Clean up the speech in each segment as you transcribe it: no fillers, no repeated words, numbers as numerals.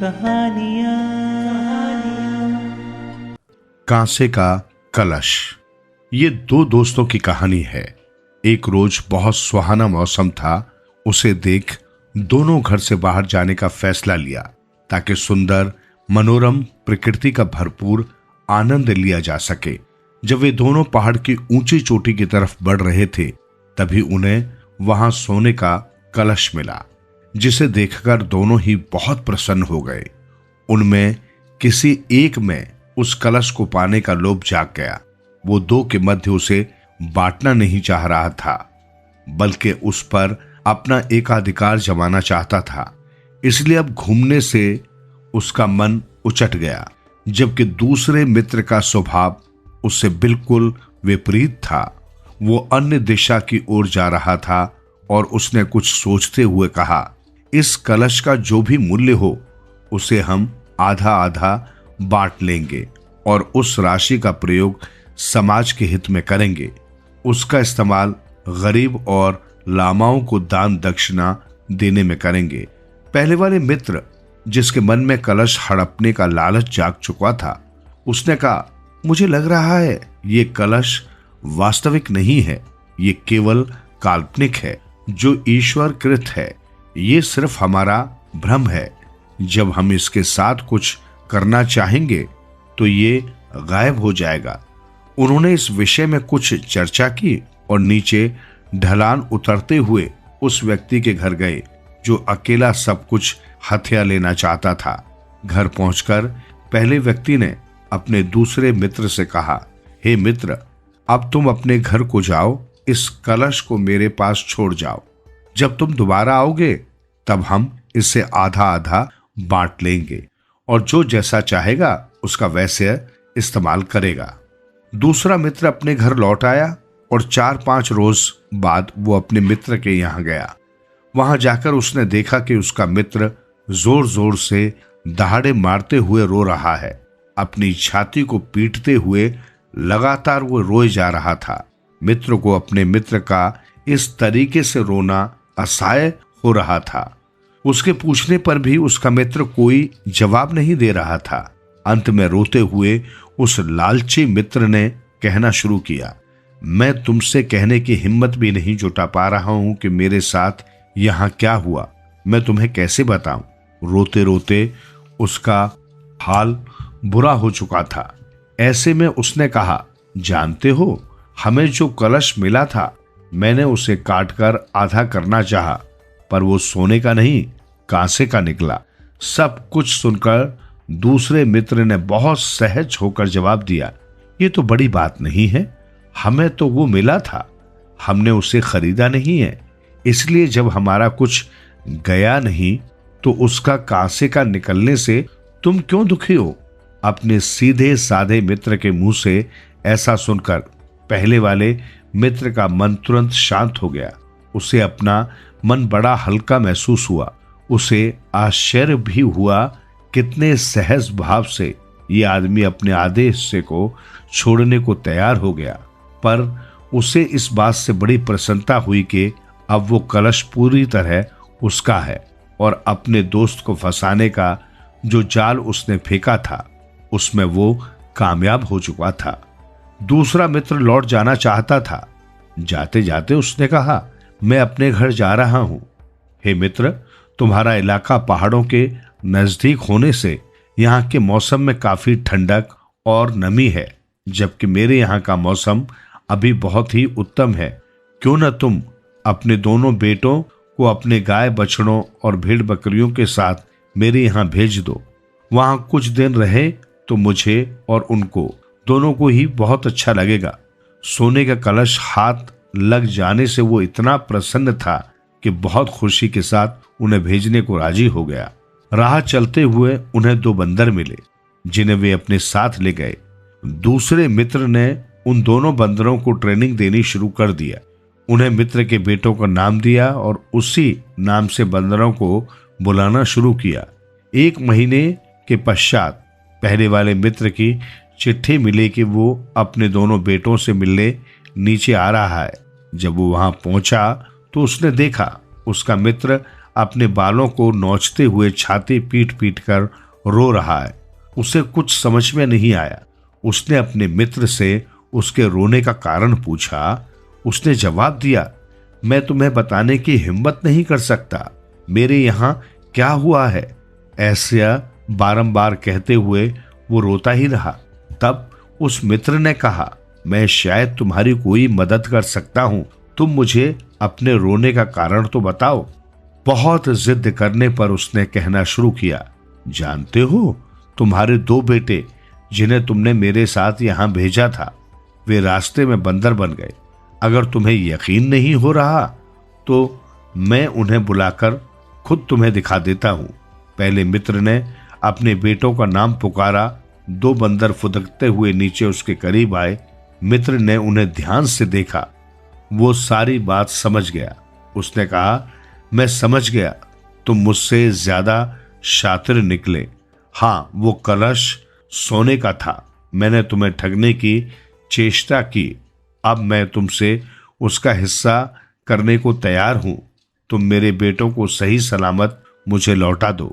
कहानियाँ। कांसे का कलश। ये दो दोस्तों की कहानी है। एक रोज बहुत सुहाना मौसम था। उसे देख दोनों घर से बाहर जाने का फैसला लिया ताकि सुंदर मनोरम प्रकृति का भरपूर आनंद लिया जा सके। जब वे दोनों पहाड़ की ऊंची चोटी की तरफ बढ़ रहे थे तभी उन्हें वहां सोने का कलश मिला, जिसे देखकर दोनों ही बहुत प्रसन्न हो गए। उनमें किसी एक में उस कलश को पाने का लोभ जाग गया। वो दो के मध्य उसे बांटना नहीं चाह रहा था, बल्कि उस पर अपना एकाधिकार जमाना चाहता था। इसलिए अब घूमने से उसका मन उचट गया, जबकि दूसरे मित्र का स्वभाव उससे बिल्कुल विपरीत था। वो अन्य दिशा की ओर जा रहा था और उसने कुछ सोचते हुए कहा, इस कलश का जो भी मूल्य हो उसे हम आधा आधा बांट लेंगे और उस राशि का प्रयोग समाज के हित में करेंगे। उसका इस्तेमाल गरीब और लामाओं को दान दक्षिणा देने में करेंगे। पहले वाले मित्र, जिसके मन में कलश हड़पने का लालच जाग चुका था, उसने कहा, मुझे लग रहा है ये कलश वास्तविक नहीं है, ये केवल काल्पनिक है जो ईश्वर कृत है। ये सिर्फ हमारा भ्रम है। जब हम इसके साथ कुछ करना चाहेंगे तो ये गायब हो जाएगा। उन्होंने इस विषय में कुछ चर्चा की और नीचे ढलान उतरते हुए उस व्यक्ति के घर गए जो अकेला सब कुछ हथिया लेना चाहता था। घर पहुंचकर पहले व्यक्ति ने अपने दूसरे मित्र से कहा, हे मित्र, अब तुम अपने घर को जाओ, इस कलश को मेरे पास छोड़ जाओ। जब तुम दोबारा आओगे तब हम इसे आधा आधा बांट लेंगे और जो जैसा चाहेगा उसका वैसे इस्तेमाल करेगा। दूसरा मित्र अपने घर लौट आया और 4-5 रोज बाद वो अपने मित्र के यहाँ गया। वहां जाकर उसने देखा कि उसका मित्र जोर जोर से दहाड़े मारते हुए रो रहा है। अपनी छाती को पीटते हुए लगातार वो रोए जा रहा था। मित्र को अपने मित्र का इस तरीके से रोना असह्य हो रहा था। उसके पूछने पर भी उसका मित्र कोई जवाब नहीं दे रहा था। अंत में रोते हुए उस लालची मित्र ने कहना शुरू किया, मैं तुमसे कहने की हिम्मत भी नहीं जुटा पा रहा हूं कि मेरे साथ यहां क्या हुआ। मैं तुम्हें कैसे बताऊं। रोते रोते उसका हाल बुरा हो चुका था। ऐसे में उसने कहा, जानते हो, हमें जो कलश मिला था मैंने उसे काटकर आधा करना चाहा, पर वो सोने का नहीं कांसे का निकला। सब कुछ सुनकर दूसरे मित्र ने बहुत सहज होकर जवाब दिया, ये तो बड़ी बात नहीं है, हमें तो वो मिला था, हमने उसे खरीदा नहीं है। इसलिए जब हमारा कुछ गया नहीं तो उसका कांसे का निकलने से तुम क्यों दुखी हो। अपने सीधे साधे मित्र के मुंह से ऐसा सुनकर पहले वाले मित्र का मन तुरंत शांत हो गया। उसे अपना मन बड़ा हल्का महसूस हुआ। उसे आश्चर्य भी हुआ कितने सहज भाव से ये आदमी अपने आधे हिस्से को छोड़ने को तैयार हो गया। पर उसे इस बात से बड़ी प्रसन्नता हुई कि अब वो कलश पूरी तरह उसका है और अपने दोस्त को फंसाने का जो जाल उसने फेंका था उसमें वो कामयाब हो चुका था। दूसरा मित्र लौट जाना चाहता था। जाते जाते उसने कहा, मैं अपने घर जा रहा हूं। हे मित्र, तुम्हारा इलाका पहाड़ों के नजदीक होने से यहाँ के मौसम में काफी ठंडक और नमी है, जबकि मेरे यहाँ का मौसम अभी बहुत ही उत्तम है। क्यों न तुम अपने दोनों बेटों को अपने गाय बछड़ों और भेड़ बकरियों के साथ मेरे यहाँ भेज दो। वहां कुछ दिन रहे तो मुझे और उनको दोनों को ही बहुत अच्छा लगेगा। सोने का कलश हाथ लग जाने से वो इतना प्रसन्न था कि बहुत खुशी के साथ उन्हें भेजने को राजी हो गया। राह चलते हुए उन्हें 2 बंदर मिले जिन्हें वे अपने साथ ले गए। दूसरे मित्र ने उन दोनों बंदरों को ट्रेनिंग देनी शुरू कर दिया। उन्हें मित्र के बेटों का नाम दिया और उसी नाम से बंदरों को बुलाना शुरू किया। 1 महीने के पश्चात पहले वाले मित्र की चिट्ठी मिली कि वो अपने दोनों बेटों से मिलने नीचे आ रहा है। जब वो वहां पहुंचा तो उसने देखा उसका मित्र अपने बालों को नोचते हुए छाती पीट पीट कर रो रहा है। उसे कुछ समझ में नहीं आया। उसने अपने मित्र से उसके रोने का कारण पूछा। उसने जवाब दिया, मैं तुम्हें बताने की हिम्मत नहीं कर सकता, मेरे यहां क्या हुआ है। ऐसा बारंबार कहते हुए वो रोता ही रहा। तब उस मित्र ने कहा, मैं शायद तुम्हारी कोई मदद कर सकता हूं, तुम मुझे अपने रोने का कारण तो बताओ। बहुत जिद करने पर उसने कहना शुरू किया, जानते हो, तुम्हारे 2 बेटे जिन्हें तुमने मेरे साथ यहां भेजा था, वे रास्ते में बंदर बन गए। अगर तुम्हें यकीन नहीं हो रहा तो मैं उन्हें बुलाकर खुद तुम्हें दिखा देता हूं। पहले मित्र ने अपने बेटों का नाम पुकारा। 2 बंदर फुदकते हुए नीचे उसके करीब आए। मित्र ने उन्हें ध्यान से देखा। वो सारी बात समझ गया। उसने कहा, मैं समझ गया, तुम मुझसे ज्यादा शातिर निकले। हाँ, वो कलश सोने का था। मैंने तुम्हें ठगने की चेष्टा की। अब मैं तुमसे उसका हिस्सा करने को तैयार हूं। तुम मेरे बेटों को सही सलामत मुझे लौटा दो।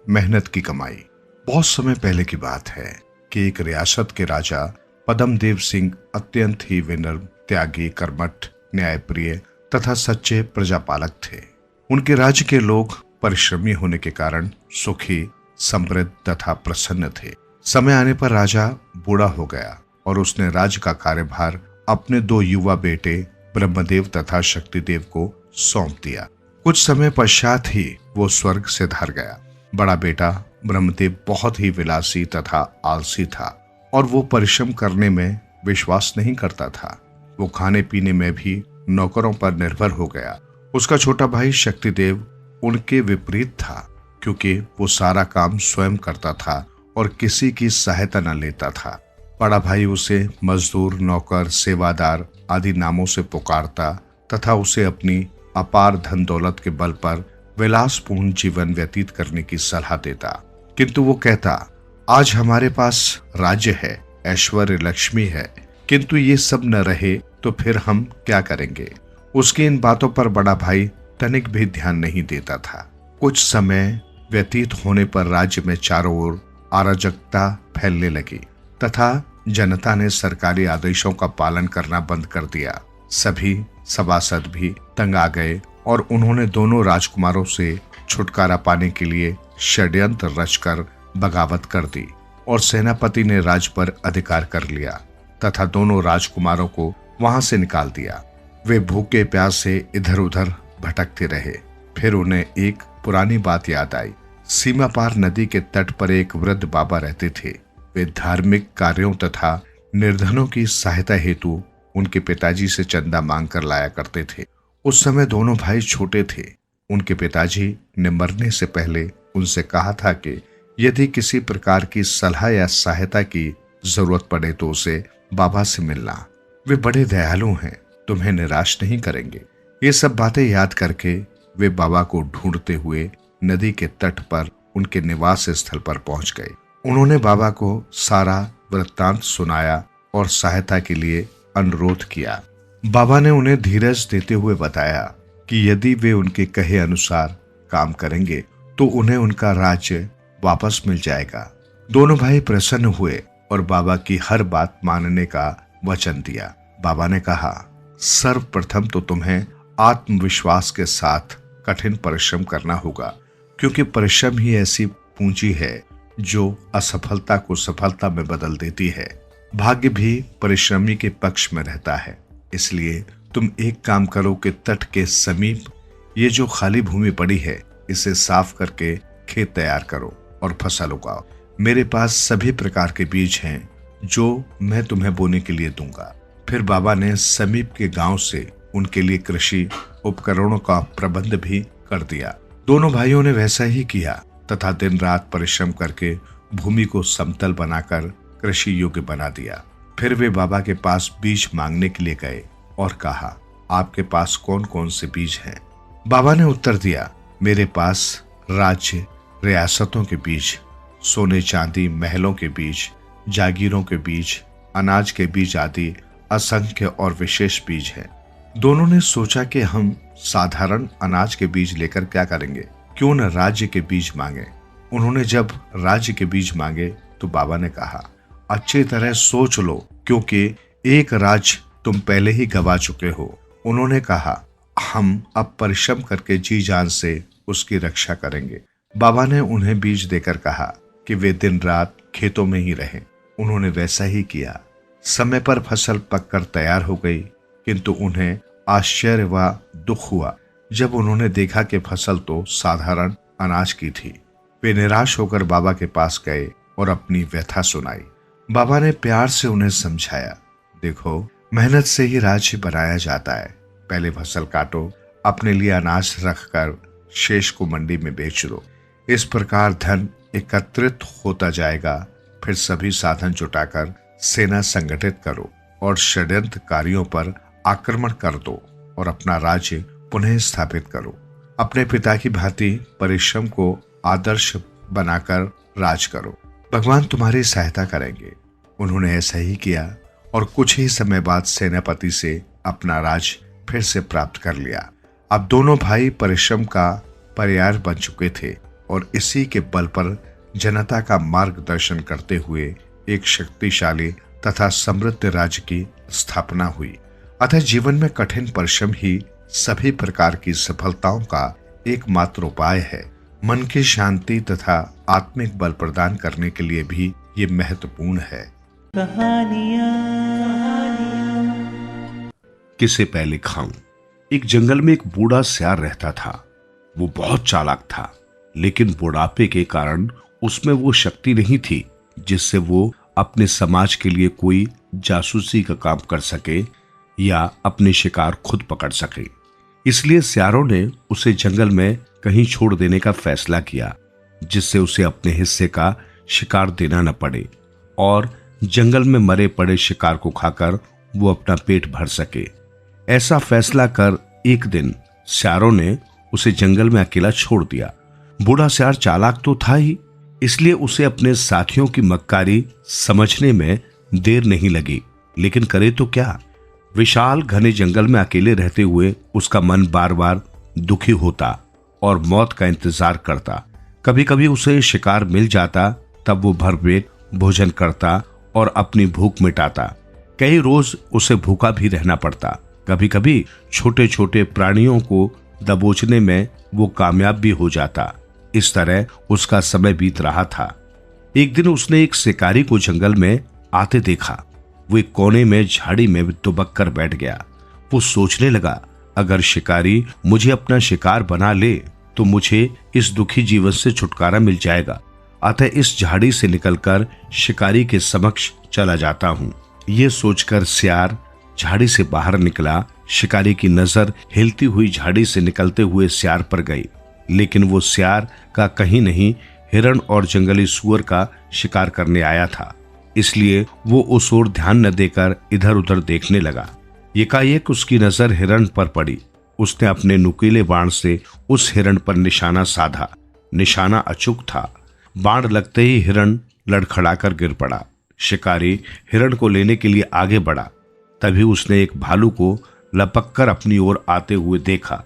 मेहनत की कमाई। बहुत समय पहले की बात है कि एक रियासत के राजा पद्मदेव सिंह अत्यंत ही विनम्र, त्यागी, कर्मठ, न्यायप्रिय तथा सच्चे प्रजापालक थे। उनके राज्य के लोग परिश्रमी होने के कारण सुखी, समृद्ध तथा प्रसन्न थे। समय आने पर राजा बूढ़ा हो गया और उसने राज्य का कार्यभार अपने 2 युवा बेटे ब्रह्मदेव तथा शक्तिदेव को सौंप दिया। कुछ समय पश्चात ही वो स्वर्ग से धर गया। बड़ा बेटा ब्रह्मदेव बहुत ही विलासी तथा आलसी था और वो परिश्रम करने में विश्वास नहीं करता था। वो खाने पीने में भी नौकरों पर निर्भर हो गया। उसका छोटा भाई शक्तिदेव उनके विपरीत था, क्योंकि वो सारा काम स्वयं करता था और किसी की सहायता न लेता था। बड़ा भाई उसे मजदूर, नौकर, सेवादार आदि नामों से पुकारता तथा उसे अपनी अपार धन दौलत के बल पर विलासपूर्ण जीवन व्यतीत करने की सलाह देता। किंतु वो कहता, आज हमारे पास राज्य है, ऐश्वर्य, लक्ष्मी है, किंतु ये सब न रहे तो फिर हम क्या करेंगे। उसकी इन बातों पर बड़ा भाई तनिक भी ध्यान नहीं देता था। कुछ समय व्यतीत होने पर राज्य में चारों ओर अराजकता फैलने लगी तथा जनता ने सरकारी आदेशों का पालन करना बंद कर दिया। सभी सभासद भी तंग आ गए और उन्होंने दोनों राजकुमारों से छुटकारा पाने के लिए षड्यंत्र रचकर बगावत कर दी और सेनापति ने राज्य पर अधिकार कर लिया तथा दोनों राजकुमारों को वहां से निकाल दिया। वे भूखे प्यासे इधर उधर भटकते रहे। फिर उन्हें एक पुरानी बात याद आई। सीमा पार नदी के तट पर एक वृद्ध बाबा रहते थे। वे धार्मिक कार्यों तथा निर्धनों की सहायता हेतु उनके पिताजी से चंदा मांग कर लाया करते थे। उस समय दोनों भाई छोटे थे। उनके पिताजी ने मरने से पहले उनसे कहा था कि यदि किसी प्रकार की सलाह या सहायता की जरूरत पड़े तो उसे बाबा से मिलना। वे बड़े दयालु हैं, तुम्हें निराश नहीं करेंगे। ये सब बातें याद करके वे बाबा को ढूंढते हुए नदी के तट पर उनके निवास स्थल पर पहुंच गए। उन्होंने बाबा को सारा वृत्तांत सुनाया और सहायता के लिए अनुरोध किया। बाबा ने उन्हें धीरज देते हुए बताया कि यदि वे उनके कहे अनुसार काम करेंगे तो उन्हें उनका राज्य वापस मिल जाएगा। दोनों भाई प्रसन्न हुए और बाबा की हर बात मानने का वचन दिया। बाबा ने कहा, सर्वप्रथम तो तुम्हें आत्मविश्वास के साथ कठिन परिश्रम करना होगा, क्योंकि परिश्रम ही ऐसी पूंजी है जो असफलता को सफलता में बदल देती है। भाग्य भी परिश्रमी के पक्ष में रहता है। इसलिए तुम एक काम करो कि तट के समीप ये जो खाली भूमि पड़ी है इसे साफ करके खेत तैयार करो और फसल उगाओ। मेरे पास सभी प्रकार के बीज हैं जो मैं तुम्हें बोने के लिए दूंगा। फिर बाबा ने समीप के गांव से उनके लिए कृषि उपकरणों का प्रबंध भी कर दिया। दोनों भाइयों ने वैसा ही किया तथा दिन रात परिश्रम करके भूमि को समतल बनाकर कृषि योग्य बना दिया। फिर वे बाबा के पास बीज मांगने के लिए गए और कहा, आपके पास कौन कौन से बीज हैं? बाबा ने उत्तर दिया, मेरे पास राज्य रियासतों के बीज, सोने चांदी महलों के बीज, जागीरों के बीज, अनाज के बीज आदि असंख्य और विशेष बीज हैं। दोनों ने सोचा कि हम साधारण अनाज के बीज लेकर क्या करेंगे, क्यों न राज्य के बीज मांगे। उन्होंने जब राज्य के बीज मांगे तो बाबा ने कहा, अच्छी तरह सोच लो, क्योंकि एक राज्य तुम पहले ही गवा चुके हो। उन्होंने कहा, हम अब परिश्रम करके जी जान से उसकी रक्षा करेंगे। बाबा ने उन्हें बीज देकर कहा कि वे दिन रात खेतों में ही रहें। उन्होंने वैसा ही किया। समय पर फसल पककर तैयार हो गई, किंतु उन्हें आश्चर्य व दुख हुआ जब उन्होंने देखा कि फसल तो साधारण अनाज की थी। वे निराश होकर बाबा के पास गए और अपनी व्यथा सुनाई। बाबा ने प्यार से उन्हें समझाया, देखो, मेहनत से ही राज्य बनाया जाता है। पहले फसल काटो, अपने लिए अनाज रखकर शेष को मंडी में बेच दो। इस प्रकार धन एकत्रित होता जाएगा। फिर सभी साधन जुटाकर सेना संगठित करो और षड्यंत्रकारियों पर आक्रमण कर दो और अपना राज्य पुनः स्थापित करो। अपने पिता की भांति परिश्रम को आदर्श बनाकर राज करो। भगवान तुम्हारी सहायता करेंगे। उन्होंने ऐसा ही किया और कुछ ही समय बाद सेनापति से अपना राज फिर से प्राप्त कर लिया। अब दोनों भाई परिश्रम का पर्याय बन चुके थे और इसी के बल पर जनता का मार्गदर्शन करते हुए एक शक्तिशाली तथा समृद्ध राज्य की स्थापना हुई। अतः जीवन में कठिन परिश्रम ही सभी प्रकार की सफलताओं का एकमात्र उपाय है। मन की शांति तथा आत्मिक बल प्रदान करने के लिए भी ये महत्वपूर्ण है। किसे पहले खाऊं। एक जंगल में एक बूढ़ा सियार रहता था। वो बहुत चालाक था, लेकिन बुढ़ापे के कारण उसमें वो शक्ति नहीं थी जिससे वो अपने समाज के लिए कोई जासूसी का काम कर सके या अपने शिकार खुद पकड़ सके। इसलिए सियारों ने उसे जंगल में कहीं छोड़ देने का फैसला किया, जिससे उसे अपने हिस्से का शिकार देना न पड़े और जंगल में मरे पड़े शिकार को खाकर वो अपना पेट भर सके। ऐसा फैसला कर एक दिन सियारों ने उसे जंगल में अकेला छोड़ दिया। बूढ़ा सियार चालाक तो था ही, इसलिए उसे अपने साथियों की मक्कारी समझने में देर नहीं लगी। लेकिन करे तो क्या? विशाल घने जंगल में अकेले रहते हुए उसका मन बार बार दुखी होता और मौत का इंतजार करता। कभी कभी उसे शिकार मिल जाता, तब वो भरपेट भोजन करता और अपनी भूख मिटाता। कई रोज उसे भूखा भी रहना पड़ता। कभी कभी छोटे छोटे प्राणियों को दबोचने में वो कामयाब भी हो जाता। इस तरह उसका समय बीत रहा था। एक दिन उसने एक शिकारी को जंगल में आते देखा। वो एक कोने में झाड़ी में दुबक कर बैठ गया। वो सोचने लगा, अगर शिकारी मुझे अपना शिकार बना ले तो मुझे इस दुखी जीवन से छुटकारा मिल जाएगा। अतः इस झाड़ी से निकलकर शिकारी के समक्ष चला जाता हूँ। ये सोचकर सियार झाड़ी से बाहर निकला। शिकारी की नजर हिलती हुई झाड़ी से निकलते हुए सियार पर गई, लेकिन वो सियार का कहीं नहीं हिरण और जंगली सूअर का शिकार करने आया था। इसलिए वो उस ओर ध्यान न देकर इधर उधर देखने लगा। एकाएक उसकी नजर हिरण पर पड़ी। उसने अपने नुकीले बाण से उस हिरण पर निशाना साधा। निशाना अचूक था। बाण लगते ही हिरण लड़खड़ाकर गिर पड़ा। शिकारी हिरण को लेने के लिए आगे बढ़ा। तभी उसने एक भालू को लपककर अपनी ओर आते हुए देखा।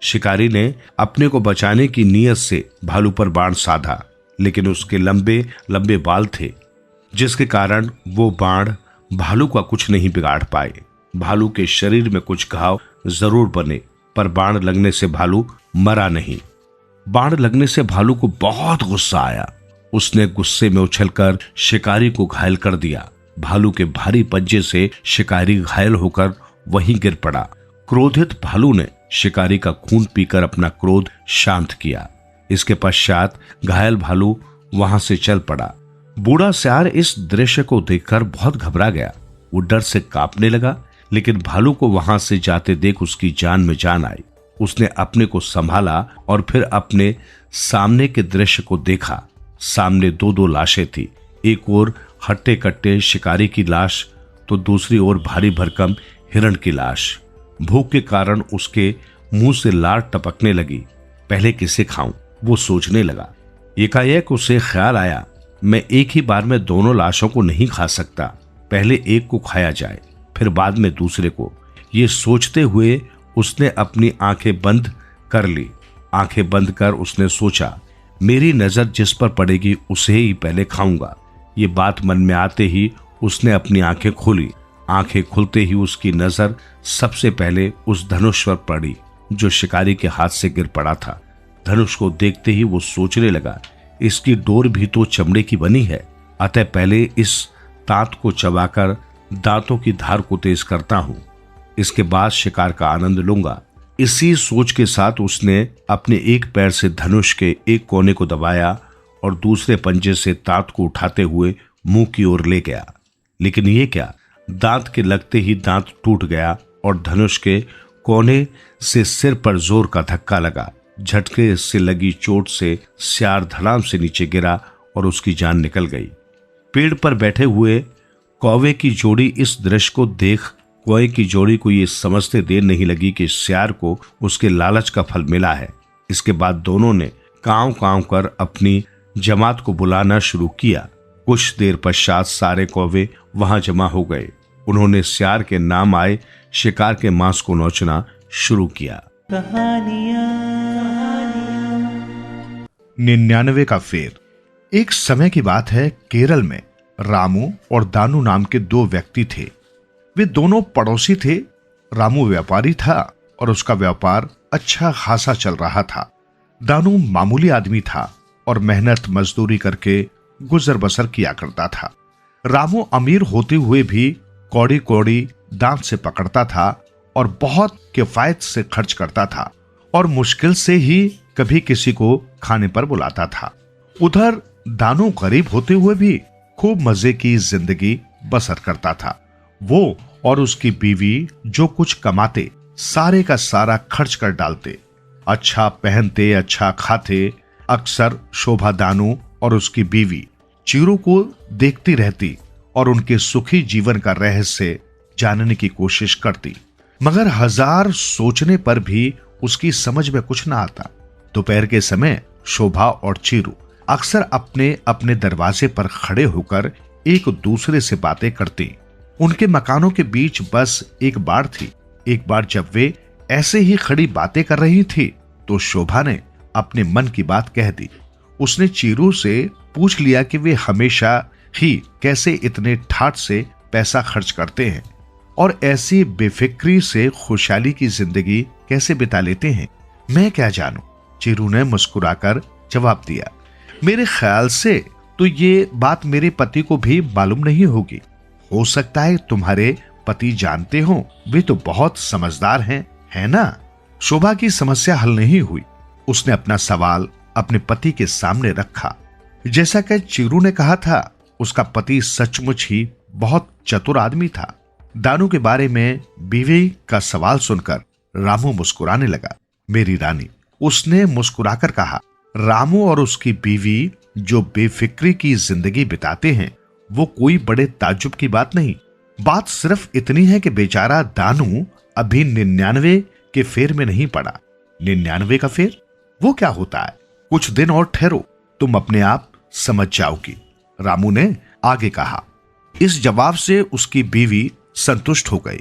शिकारी ने अपने को बचाने की नीयत से भालू पर बाण साधा, लेकिन उसके लंबे लंबे बाल थे, जिसके कारण वो बाण भालू का कुछ नहीं बिगाड़ पाए। भालू के शरीर में कुछ घाव जरूर बने, पर बाण लगने से भालू मरा नहीं। बाण लगने से भालू को बहुत गुस्सा आया। उसने गुस्से में उछलकर शिकारी को घायल कर दिया। भालू के भारी पंजे से शिकारी घायल होकर वहीं गिर पड़ा। क्रोधित भालू ने शिकारी का खून पीकर अपना क्रोध शांत किया। इसके पश्चात घायल भालू वहां से चल पड़ा। बूढ़ा सियार इस दृश्य को देखकर बहुत घबरा गया। वो डर से कांपने लगा, लेकिन भालू को वहां से जाते देख उसकी जान में जान आई। उसने अपने को संभाला और फिर अपने सामने के दृश्य को देखा। सामने दो दो लाशें थी। एक ओर हट्टे कट्टे शिकारी की लाश, तो दूसरी ओर भारी भरकम हिरण की लाश। भूख के कारण उसके मुंह से लार टपकने लगी। पहले किसे खाऊं, वो सोचने लगा। एकाएक उसे ख्याल आया, मैं एक ही बार में दोनों लाशों को नहीं खा सकता। पहले एक को खाया जाए, फिर बाद में दूसरे को। ये सोचते हुए उसने अपनी आंखें बंद कर ली। आंखें बंद कर उसने सोचा, मेरी नजर जिस पर पड़ेगी उसे ही पहले खाऊंगा। ये बात मन में आते ही उसने अपनी आंखें खोली। आंखें खुलते ही उसकी नजर सबसे पहले उस धनुष पर पड़ी जो शिकारी के हाथ से गिर पड़ा था। धनुष को देखते ही वो सोचने लगा, इसकी डोर भी तो चमड़े की बनी है, अतः पहले इस दांत को चबाकर दांतों की धार को तेज करता हूं, इसके बाद शिकार का आनंद लूंगा। इसी सोच के साथ उसने अपने एक पैर से धनुष के एक कोने को दबाया और दूसरे पंजे से दांत को उठाते हुए मुंह की ओर ले गया। लेकिन ये क्या, दांत के लगते ही दांत टूट गया और धनुष के कोने से सिर पर जोर का धक्का लगा। झटके से लगी चोट से सियार धड़ाम से नीचे गिरा और उसकी जान निकल गई। पेड़ पर बैठे हुए कौवे की जोड़ी इस दृश्य को देख कौवे की जोड़ी को ये समझते देर नहीं लगी कि सियार को उसके लालच का फल मिला है। इसके बाद दोनों ने कांव कांव कर अपनी जमात को बुलाना शुरू किया। कुछ देर पश्चात सारे कौवे वहां जमा हो गए। उन्होंने सियार के नाम आए शिकार के मांस को नोचना शुरू किया। 99 का फेर। एक समय की बात है, केरल में रामू और दानू नाम के दो व्यक्ति थे। वे दोनों पड़ोसी थे। रामू व्यापारी था और उसका व्यापार अच्छा खासा चल रहा था। दानू मामूली आदमी था और मेहनत मजदूरी करके गुजर बसर किया करता था। रामू अमीर होते हुए भी कौड़ी कौड़ी दांत से पकड़ता था और बहुत किफायत से खर्च करता था और मुश्किल से ही कभी किसी को खाने पर बुलाता था। उधर दानू गरीब होते हुए भी खूब मजे की जिंदगी बसर करता था। वो और उसकी बीवी जो कुछ कमाते सारे का सारा खर्च कर डालते। अच्छा पहनते, अच्छा खाते। अक्सर शोभा दानू और उसकी बीवी चीरू को देखती रहती और उनके सुखी जीवन का रहस्य जानने की कोशिश करती, मगर हजार सोचने पर भी उसकी समझ में कुछ न आता। दोपहर के समय शोभा और चीरू अक्सर अपने अपने दरवाजे पर खड़े होकर एक दूसरे से बातें करते। उनके मकानों के बीच बस एक बाड़ थी। एक बार जब वे ऐसे ही खड़ी बातें कर रही थी तो शोभा ने अपने मन की बात कह दी। उसने चीरू से पूछ लिया कि वे हमेशा ही कैसे इतने ठाठ से पैसा खर्च करते हैं और ऐसी बेफिक्री से खुशहाली की जिंदगी कैसे बिता लेते हैं। मैं क्या जानूं, चीरू ने मुस्कुराकर जवाब दिया। मेरे ख्याल से तो ये बात मेरे पति को भी मालूम नहीं होगी। हो सकता है तुम्हारे पति जानते हो, वे तो बहुत समझदार हैं, है ना? शोभा की समस्या हल नहीं हुई। उसने अपना सवाल अपने पति के सामने रखा। जैसा कि चीरू ने कहा था, उसका पति सचमुच ही बहुत चतुर आदमी था। दानू के बारे में बीवी का सवाल सुनकर रामू मुस्कुराने लगा। मेरी रानी, उसने मुस्कुराकर कहा। रामू और उसकी बीवी जो बेफिक्री की जिंदगी बिताते हैं वो कोई बड़े ताज्जुब की बात नहीं। बात सिर्फ इतनी है कि बेचारा दानू अभी 99 के फेर में नहीं पड़ा। 99 का फेर वो क्या होता है? कुछ दिन और ठहरो, तुम अपने आप समझ जाओगी, रामू ने आगे कहा। इस जवाब से उसकी बीवी संतुष्ट हो गई।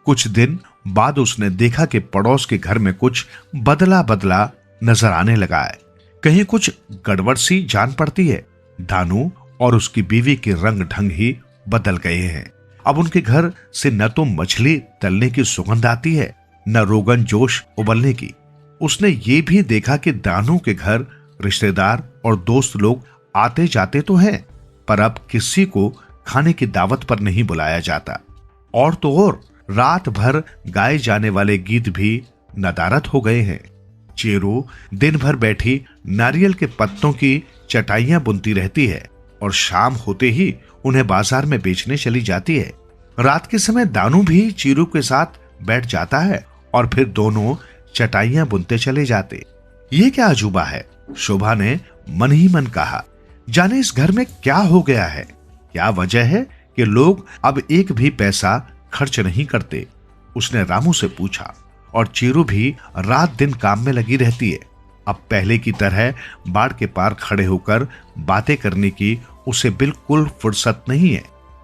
कुछ दिन बाद उसने देखा कि पड़ोस के घर में कुछ बदला बदला नजर आने लगा है। कहीं कुछ गड़बड़ सी जान पड़ती है। दानू और उसकी बीवी के रंग ढंग ही बदल गए हैं। अब उनके घर से न तो मछली तलने की सुगंध आती है, न रोगन जोश उबलने की। उसने ये भी देखा कि दानू के घर रिश्तेदार और दोस्त लोग आते जाते तो हैं, पर अब किसी को खाने की दावत पर नहीं बुलाया जाता। और तो और रात भर गाए जाने वाले गीत भी नदारत हो गए हैं। चीरू दिन भर बैठी नारियल के पत्तों की चटाइयां बुनती रहती है और शाम होते ही उन्हें बाजार में बेचने चली जाती है। रात के समय दानू भी चीरू के साथ बैठ जाता है और फिर दोनों चटाइयां बुनते चले जाते। ये क्या अजूबा है, शोभा ने मन ही मन कहा। जाने इस घर में क्या हो गया है, क्या वजह है कि लोग अब एक भी पैसा खर्च नहीं करते। उसने रामू से पूछा। और चीरू भी रात दिन काम में लगी रहती है। अब पहले की तरह बाढ़ के पार खड़े होकर बातें करने की उसे बिल्कुल फुर्सत नहीं है।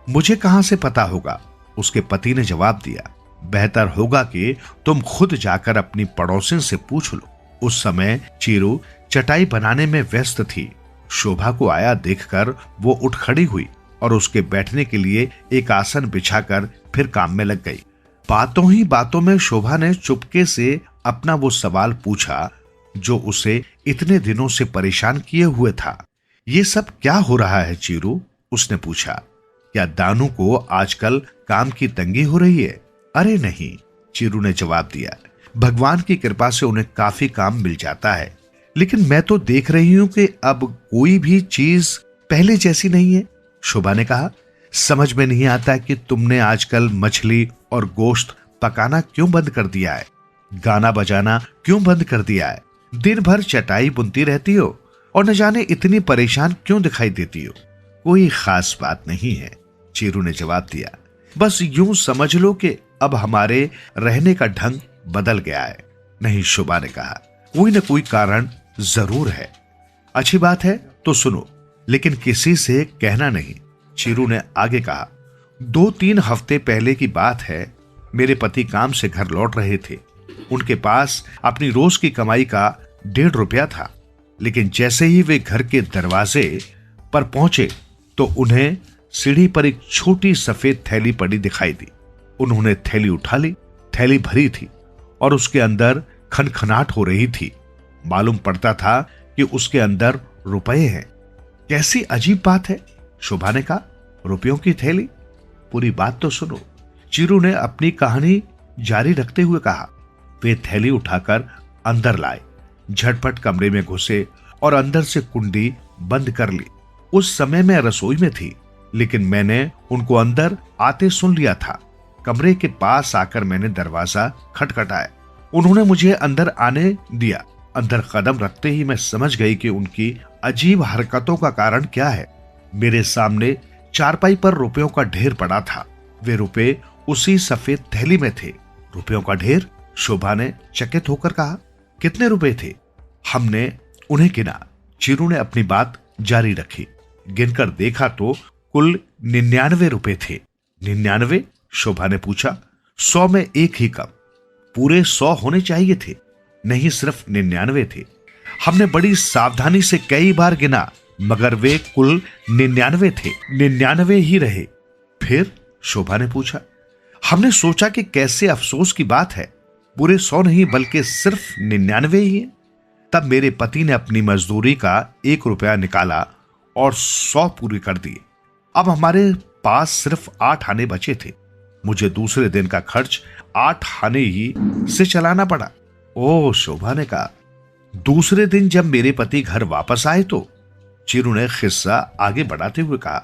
मुझे कहां से पता होगा, उसके पति ने जवाब दिया। बेहतर होगा कि तुम खुद जाकर अपनी पड़ोसिन से पूछ लो। उस समय चीरू चटाई बनाने में व्यस्त थी। शोभा को आया देखकर वो उठ खड़ी हुई और उसके बैठने के लिए एक आसन बिछाकर फिर काम में लग गई। बातों ही बातों में शोभा ने चुपके से अपना वो सवाल पूछा जो उसे इतने दिनों से परेशान किए हुए था। ये सब क्या हो रहा है चीरू? उसने पूछा। क्या दानू को आजकल काम की तंगी हो रही है? अरे नहीं, चीरू ने जवाब दिया। भगवान की कृपा से उन्हें काफी काम मिल जाता है, लेकिन मैं तो देख रही हूं कि अब कोई भी चीज पहले जैसी नहीं है। शोभा ने कहा, समझ में नहीं आता कि तुमने आजकल मछली और गोश्त पकाना क्यों बंद कर दिया है, गाना बजाना क्यों बंद कर दिया है, दिन भर चटाई बुनती रहती हो और न जाने इतनी परेशान क्यों दिखाई देती हो। कोई खास बात नहीं है, चीरू ने जवाब दिया। बस यूं समझ लो कि अब हमारे रहने का ढंग बदल गया है। नहीं, शोभा ने कहा, कोई न कोई कारण जरूर है। अच्छी बात है तो सुनो, लेकिन किसी से कहना नहीं। चीरू ने आगे कहा, 2-3 हफ्ते पहले की बात है। मेरे पति काम से घर लौट रहे थे। उनके पास अपनी रोज की कमाई का 1.5 रुपया था, लेकिन जैसे ही वे घर के दरवाजे पर पहुंचे तो उन्हें सीढ़ी पर एक छोटी सफेद थैली पड़ी दिखाई दी। उन्होंने थैली उठा ली। थैली भरी थी और उसके अंदर खनखनाहट हो रही थी। मालूम पड़ता था कि उसके अंदर रुपए हैं। कैसी अजीब बात है, शोभा ने कहा। रुपयों की थैली? पूरी बात तो सुनो। चीरू ने अपनी कहानी जारी रखते हुए कहा। वे थैली उठाकर अंदर लाए, झटपट कमरे में घुसे और अंदर से कुंडी बंद कर ली। उस समय मैं रसोई में थी, लेकिन मैंने उनको अंदर आते सुन लिया था। कमरे के पास आकर मैंने दरवाजा खटखटाया। उन्होंने मुझे अंदर आने दिया। अंदर कदम रखते ही मैं समझ गई कि उनकी अजीब हरकतों का कारण क्या है। मेरे सामने चारपाई पर रुपयों का ढेर पड़ा था। वे रुपए उसी सफेद थैली में थे। रुपयों का ढेर? शोभा ने चकित होकर कहा। कितने रुपए थे? हमने उन्हें गिना। चीरू ने अपनी बात जारी रखी। गिनकर देखा तो कुल 99 रुपए थे। 99? शोभा ने पूछा। 100 में एक ही कम। पूरे 100 होने चाहिए थे। नहीं, सिर्फ 99 थे। हमने बड़ी सावधानी से कई बार गिना, मगर वे कुल 99 थे। 99 ही रहे। फिर? शोभा ने पूछा। हमने सोचा कि कैसे अफसोस की बात है, पूरे 100 नहीं बल्कि सिर्फ 99 ही है। तब मेरे पति ने अपनी मजदूरी का 1 रुपया निकाला और 100 पूरी कर दिए। अब हमारे पास सिर्फ 8 आने बचे थे। मुझे दूसरे दिन का खर्च 8 आने ही से चलाना पड़ा। ओह, शोभा ने कहा। दूसरे दिन जब मेरे पति घर वापस आए तो? चीरू ने किस्सा आगे बढ़ाते हुए कहा।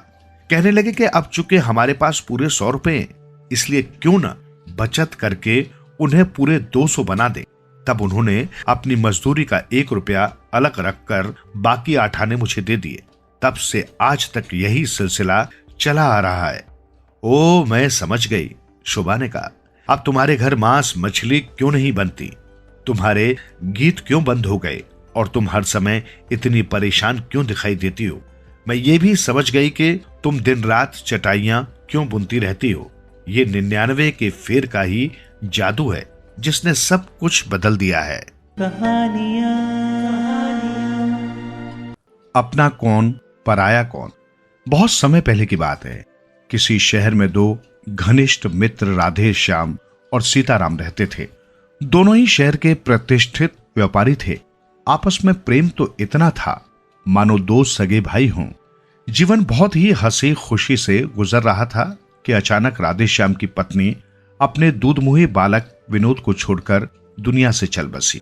कहने लगे कि अब चूंकि हमारे पास पूरे 100 रुपए हैं, इसलिए क्यों न बचत करके उन्हें पूरे 200 बना दे। तब उन्होंने अपनी मजदूरी का 1 रुपया अलग रखकर बाकी 8 आने मुझे दे दिए। तब से आज तक यही सिलसिला चला आ रहा है। ओ, मैं समझ गई, शोभा ने कहा। अब तुम्हारे घर मांस मछली क्यों नहीं बनती, तुम्हारे गीत क्यों बंद हो गए और तुम हर समय इतनी परेशान क्यों दिखाई देती हो। मैं ये भी समझ गई कि तुम दिन रात चटाइयां क्यों बुनती रहती हो। ये 99 के फेर का ही जादू है जिसने सब कुछ बदल दिया है। अपना कौन पराया कौन। बहुत समय पहले की बात है। किसी शहर में 2 घनिष्ठ मित्र राधे श्याम और सीताराम रहते थे। दोनों ही शहर के प्रतिष्ठित व्यापारी थे। आपस में प्रेम तो इतना था मानो 2 सगे भाई हों। जीवन बहुत ही हंसी खुशी से गुजर रहा था कि अचानक राधे श्याम की पत्नी अपने दूधमुही बालक विनोद को छोड़कर दुनिया से चल बसी।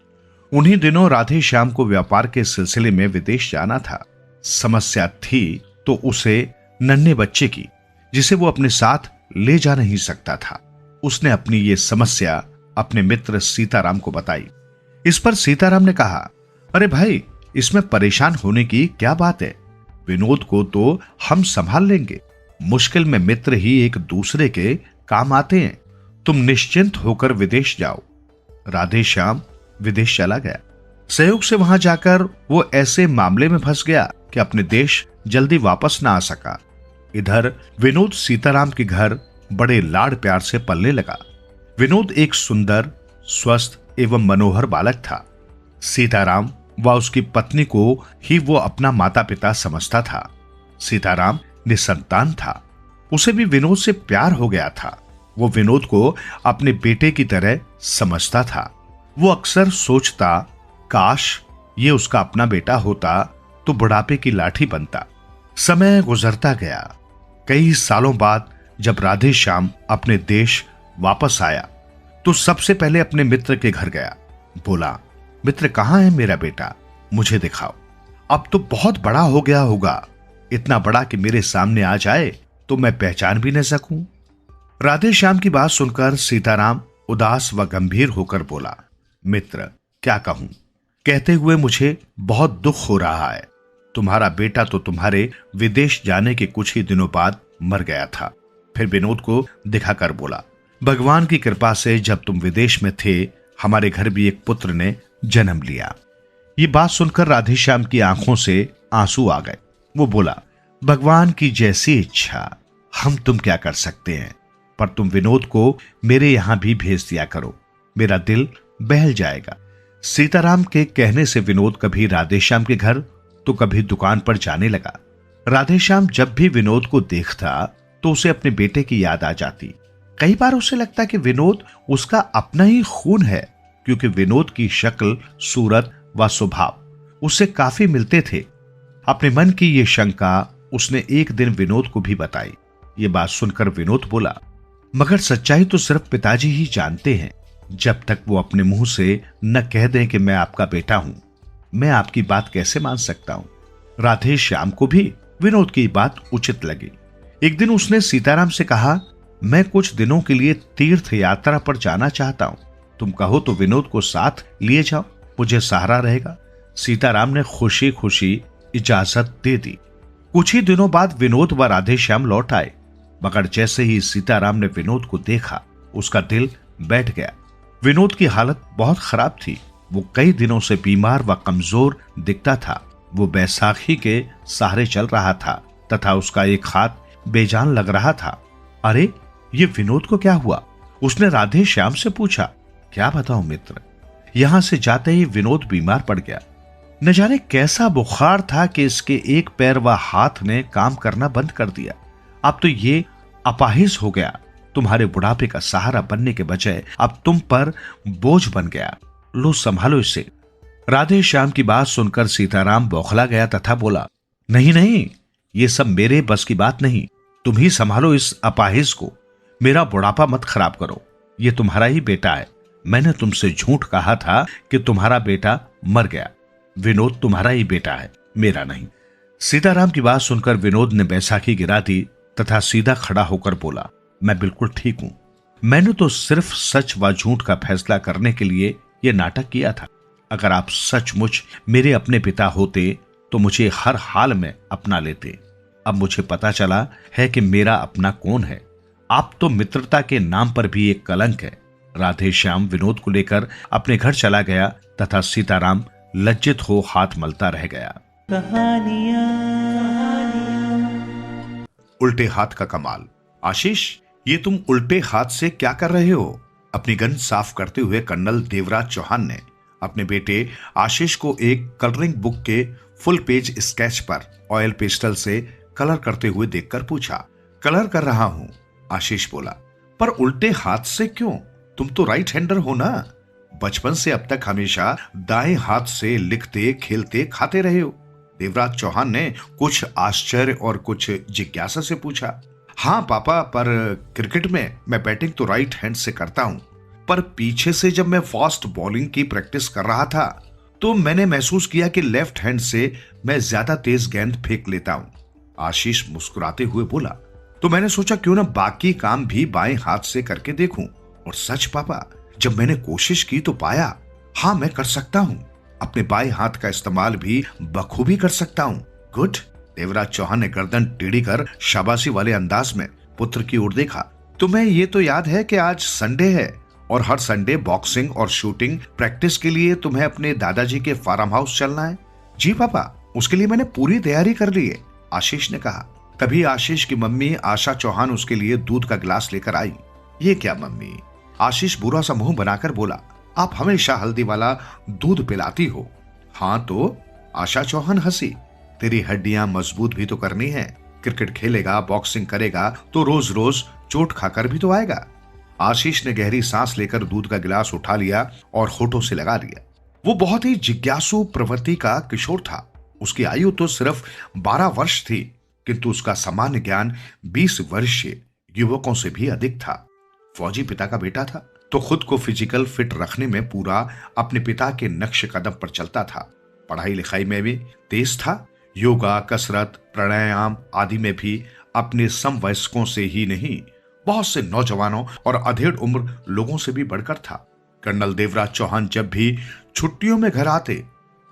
उन्हीं दिनों राधे श्याम को व्यापार के सिलसिले में विदेश जाना था। समस्या थी तो उसे नन्हे बच्चे की, जिसे वो अपने साथ ले जा नहीं सकता था। उसने अपनी ये समस्या अपने मित्र सीताराम को बताई। इस पर सीताराम ने कहा, अरे भाई, इसमें परेशान होने की क्या बात है। विनोद को तो हम संभाल लेंगे। मुश्किल में मित्र ही एक दूसरे के काम आते हैं। तुम निश्चिंत होकर विदेश जाओ। राधे श्याम विदेश चला गया। सहयोग से वहां जाकर वो ऐसे मामले में फंस गया कि अपने देश जल्दी वापस ना आ सका। इधर विनोद सीताराम के घर बड़े लाड़ प्यार से पलने लगा। विनोद एक सुंदर, स्वस्थ एवं मनोहर बालक था। सीताराम व उसकी पत्नी को ही वो अपना माता पिता समझता था। सीताराम निसंतान था। उसे भी विनोद से प्यार हो गया था। वो विनोद को अपने बेटे की तरह समझता था। वो अक्सर सोचता, काश ये उसका अपना बेटा होता तो बुढ़ापे की लाठी बनता। समय गुजरता गया। कई सालों बाद जब राधे श्याम अपने देश वापस आया तो सबसे पहले अपने मित्र के घर गया। बोला, मित्र कहाँ है मेरा बेटा, मुझे दिखाओ। अब तो बहुत बड़ा हो गया होगा, इतना बड़ा कि मेरे सामने आ जाए तो मैं पहचान भी न सकूं। राधे श्याम की बात सुनकर सीताराम उदास व गंभीर होकर बोला, मित्र क्या कहूं, कहते हुए मुझे बहुत दुख हो रहा है। तुम्हारा बेटा तो तुम्हारे विदेश जाने के कुछ ही दिनों बाद मर गया था। फिर विनोद को दिखाकर बोला, भगवान की कृपा से जब तुम विदेश में थे हमारे घर भी एक पुत्र ने जन्म लिया। ये बात सुनकर राधेश्याम की आंखों से आंसू आ गए। वो बोला, भगवान की जैसी इच्छा, हम तुम क्या कर सकते हैं, पर तुम विनोद को मेरे यहां भी भेज दिया करो, मेरा दिल बहल जाएगा। सीताराम के कहने से विनोद कभी राधेश्याम के घर तो कभी दुकान पर जाने लगा। राधेश्याम जब भी विनोद को देखता तो उसे अपने बेटे की याद आ जाती। कई बार उसे लगता कि विनोद उसका अपना ही खून है, क्योंकि विनोद की शक्ल, सूरत व स्वभाव उससे काफी मिलते थे। अपने मन की ये शंका उसने एक दिन विनोद को भी बताई। ये बात सुनकर विनोद बोला, मगर सच्चाई तो सिर्फ पिताजी ही जानते हैं। जब तक वो अपने मुंह से न कह दें कि मैं आपका बेटा हूं, मैं आपकी बात कैसे मान सकता हूं। राधे श्याम को भी विनोद की बात उचित लगी। एक दिन उसने सीताराम से कहा, मैं कुछ दिनों के लिए तीर्थ यात्रा पर जाना चाहता हूं, तुम कहो तो विनोद को साथ लिए जाओ, मुझे सहारा रहेगा। सीताराम ने खुशी खुशी इजाजत दे दी। कुछ ही दिनों बाद विनोद व राधेश्याम लौट आए, मगर जैसे ही सीताराम ने विनोद को देखा उसका दिल बैठ गया। विनोद की हालत बहुत खराब थी। वो कई दिनों से बीमार व कमजोर दिखता था। वो बैसाखी के सहारे चल रहा था तथा उसका एक हाथ बेजान लग रहा था। अरे ये विनोद को क्या हुआ, उसने राधे श्याम से पूछा। क्या बताऊं मित्र, यहां से जाते ही विनोद बीमार पड़ गया। न जाने कैसा बुखार था कि इसके एक पैर व हाथ ने काम करना बंद कर दिया। अब तो ये अपाहिज हो गया। तुम्हारे बुढ़ापे का सहारा बनने के बजाय अब तुम पर बोझ बन गया। लो संभालो इसे। राधे श्याम की बात सुनकर सीताराम बौखला गया तथा बोला, नहीं नहीं, ये सब मेरे बस की बात नहीं। तुम ही संभालो इस अपाहिज को। मेरा बुढ़ापा मत खराब करो। ये तुम्हारा ही बेटा है। मैंने तुमसे झूठ कहा था कि तुम्हारा बेटा मर गया। विनोद तुम्हारा ही बेटा है, मेरा नहीं। सीताराम की बात सुनकर विनोद ने बैसाखी गिरा दी तथा सीधा खड़ा होकर बोला, मैं बिल्कुल ठीक हूं। मैंने तो सिर्फ सच व झूठ का फैसला करने के लिए यह नाटक किया था। अगर आप सचमुच मेरे अपने पिता होते तो मुझे हर हाल में अपना लेते। अब मुझे पता चला है कि मेरा अपना कौन है। आप तो मित्रता के नाम पर भी एक कलंक है। राधे श्याम विनोद को लेकर अपने घर चला गया तथा सीताराम लज्जित हो हाथ मलता रह गया। उल्टे हाथ का कमाल। आशीष, ये तुम उल्टे हाथ से क्या कर रहे हो? अपनी गन साफ करते हुए कर्नल देवराज चौहान ने अपने बेटे आशीष को एक कलरिंग बुक के फुल पेज स्केच पर ऑयल पेस्टल से कलर करते हुए देखकर पूछा। कलर कर रहा हूं, आशीष बोला। पर उल्टे हाथ से क्यों? तुम तो राइट हैंडर हो ना। बचपन से अब तक हमेशा दाएं हाथ से लिखते, खेलते, खाते रहे हो। देवराज चौहान ने कुछ आश्चर्य और कुछ जिज्ञासा से पूछा। हाँ पापा, पर क्रिकेट में मैं बैटिंग तो राइट हैंड से करता हूं, पर पीछे से जब मैं फास्ट बॉलिंग की प्रैक्टिस कर रहा था तो मैंने महसूस किया कि लेफ्ट हैंड से मैं ज्यादा तेज गेंद फेंक लेता हूं। आशीष मुस्कुराते हुए बोला। तो मैंने सोचा क्यों ना बाकी काम भी बाएं हाथ से करके देखूं। और सच पापा, जब मैंने कोशिश की तो पाया, हाँ मैं कर सकता हूं। अपने बाएं हाथ का इस्तेमाल भी बखूबी कर सकता हूं। गुड। देवराज चौहान ने गर्दन टेढ़ी कर शाबाशी वाले अंदाज में पुत्र की ओर देखा। तुम्हें ये तो याद है कि आज संडे है और हर संडे बॉक्सिंग और शूटिंग प्रैक्टिस के लिए तुम्हें अपने दादाजी के फार्म हाउस चलना है। जी पापा, उसके लिए मैंने पूरी तैयारी कर ली है, आशीष ने कहा। तभी आशीष की मम्मी आशा चौहान उसके लिए दूध का गिलास लेकर आई। ये क्या मम्मी, आशीष बुरा सा मुंह बनाकर बोला, आप हमेशा हल्दी वाला दूध पिलाती हो। हाँ तो? आशा चौहान हंसी। तेरी हड्डियां मजबूत भी तो करनी है। क्रिकेट खेलेगा, बॉक्सिंग करेगा तो रोज रोज चोट खाकर भी तो आएगा। आशीष ने गहरी सांस लेकर दूध का गिलास उठा लिया और होठों से लगा लिया। वो बहुत ही जिज्ञासु प्रवृत्ति का किशोर था। उसकी आयु तो सिर्फ 12 वर्ष थी, किंतु उसका सामान्य ज्ञान 20 वर्षीय युवकों से भी अधिक था। फौजी पिता का बेटा था तो खुद को फिजिकल फिट रखने में पूरा अपने पिता के नक्श कदम पर चलता था। पढ़ाई लिखाई में भी तेज था। योगा, कसरत, प्राणायाम आदि में भी अपने समवयस्कों से ही नहीं, बहुत से नौजवानों और अधेड़ उम्र लोगों से भी बढ़कर था। कर्नल देवराज चौहान जब भी छुट्टियों में घर आते,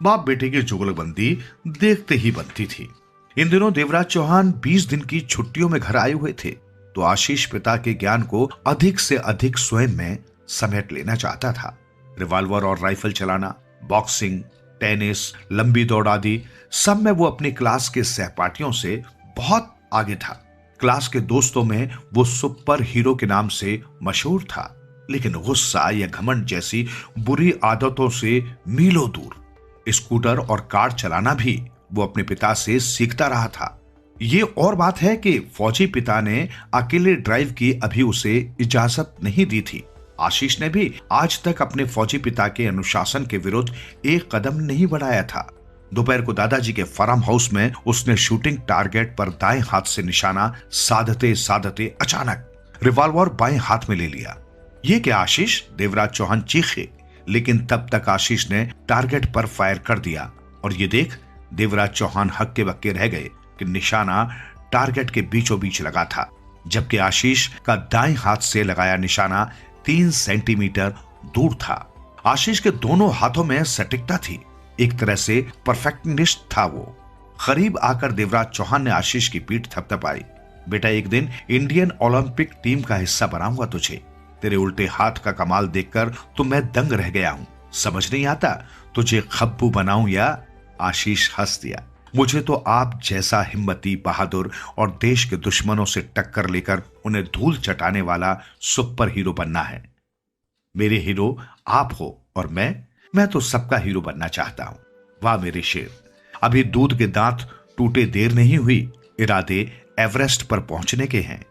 बाप बेटे की जुगलबंदी देखते ही बनती थी। इन दिनों देवराज चौहान 20 दिन की छुट्टियों में घर आए हुए थे, तो आशीष पिता के ज्ञान को अधिक से अधिक स्वयं में समेट लेना चाहता था। रिवॉल्वर और राइफल चलाना, बॉक्सिंग, टेनिस, लंबी दौड़ आदि सब में वो अपनी क्लास के सहपाठियों से बहुत आगे था। क्लास के दोस्तों में वो सुपर हीरो के नाम से मशहूर था, लेकिन गुस्सा या घमंड जैसी बुरी आदतों से मीलों दूर। स्कूटर और कार चलाना भी वो अपने पिता से सीखता रहा था। ये और बात है कि फौजी पिता ने अकेले ड्राइव की अभी उसे इजाजत नहीं दी थी। आशीष ने भी आज तक अपने फौजी पिता के अनुशासन के विरुद्ध एक कदम नहीं बढ़ाया था। दोपहर को दादाजी के फार्म हाउस में उसने शूटिंग टारगेट पर दाएं हाथ से निशाना साधते साधते अचानक रिवॉल्वर बाएं हाथ में ले लिया। ये क्या आशीष? देवराज चौहान चीखे, लेकिन तब तक आशीष ने टारगेट पर फायर कर दिया और ये देख देवराज चौहान हक्के बक्के रह गए कि निशाना टारगेट के बीचों बीच लगा था, जबकि आशीष का दाएं हाथ से लगाया निशाना 3 सेंटीमीटर दूर था। आशीष के दोनों हाथों में सटीकता थी, एक तरह से परफेक्शनिस्ट था वो। करीब आकर देवराज चौहान ने आशीष की पीठ थपथपाई। बेटा, एक दिन इंडियन ओलंपिक टीम का हिस्सा बनाऊंगा तुझे। तेरे उल्टे हाथ का कमाल देखकर तो मैं दंग रह गया हूं। समझ नहीं आता तुझे खब्बू बनाऊं या? आशीष हंस दिया। मुझे तो आप जैसा हिम्मती, बहादुर और देश के दुश्मनों से टक्कर लेकर उन्हें धूल चटाने वाला सुपर हीरो बनना है। मेरे हीरो आप हो और मैं तो सबका हीरो बनना चाहता हूं। वाह मेरे शेर, अभी दूध के दांत टूटे देर नहीं हुई, इरादे एवरेस्ट पर पहुंचने के हैं।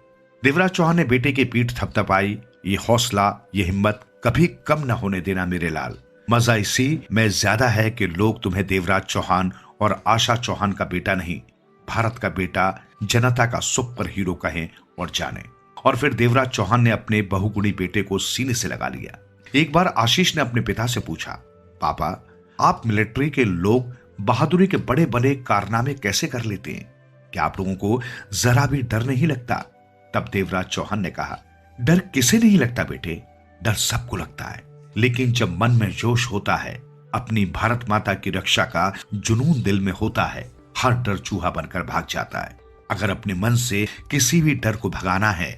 देवराज चौहान ने बेटे की पीठ थपथपाई। ये हौसला, ये हिम्मत कभी कम न होने देना मेरे लाल। मजा इसी में ज्यादा है कि लोग तुम्हें देवराज चौहान और आशा चौहान का बेटा नहीं, भारत का बेटा, जनता का सुपर हीरो कहें और जाने। और फिर देवराज चौहान ने अपने बहुगुणी बेटे को सीने से लगा लिया। एक बार आशीष ने अपने पिता से पूछा, पापा, आप मिलिट्री के लोग बहादुरी के बड़े बड़े कारनामे कैसे कर लेते हैं? क्या आप लोगों को जरा भी डर नहीं लगता? तब देवराज चौहान ने कहा, डर किसे नहीं लगता बेटे, डर सबको लगता है, लेकिन जब मन में जोश होता है, अपनी भारत माता की रक्षा का जुनून दिल में होता है, हर डर चूहा बनकर भाग जाता है। अगर अपने मन से किसी भी डर को भगाना है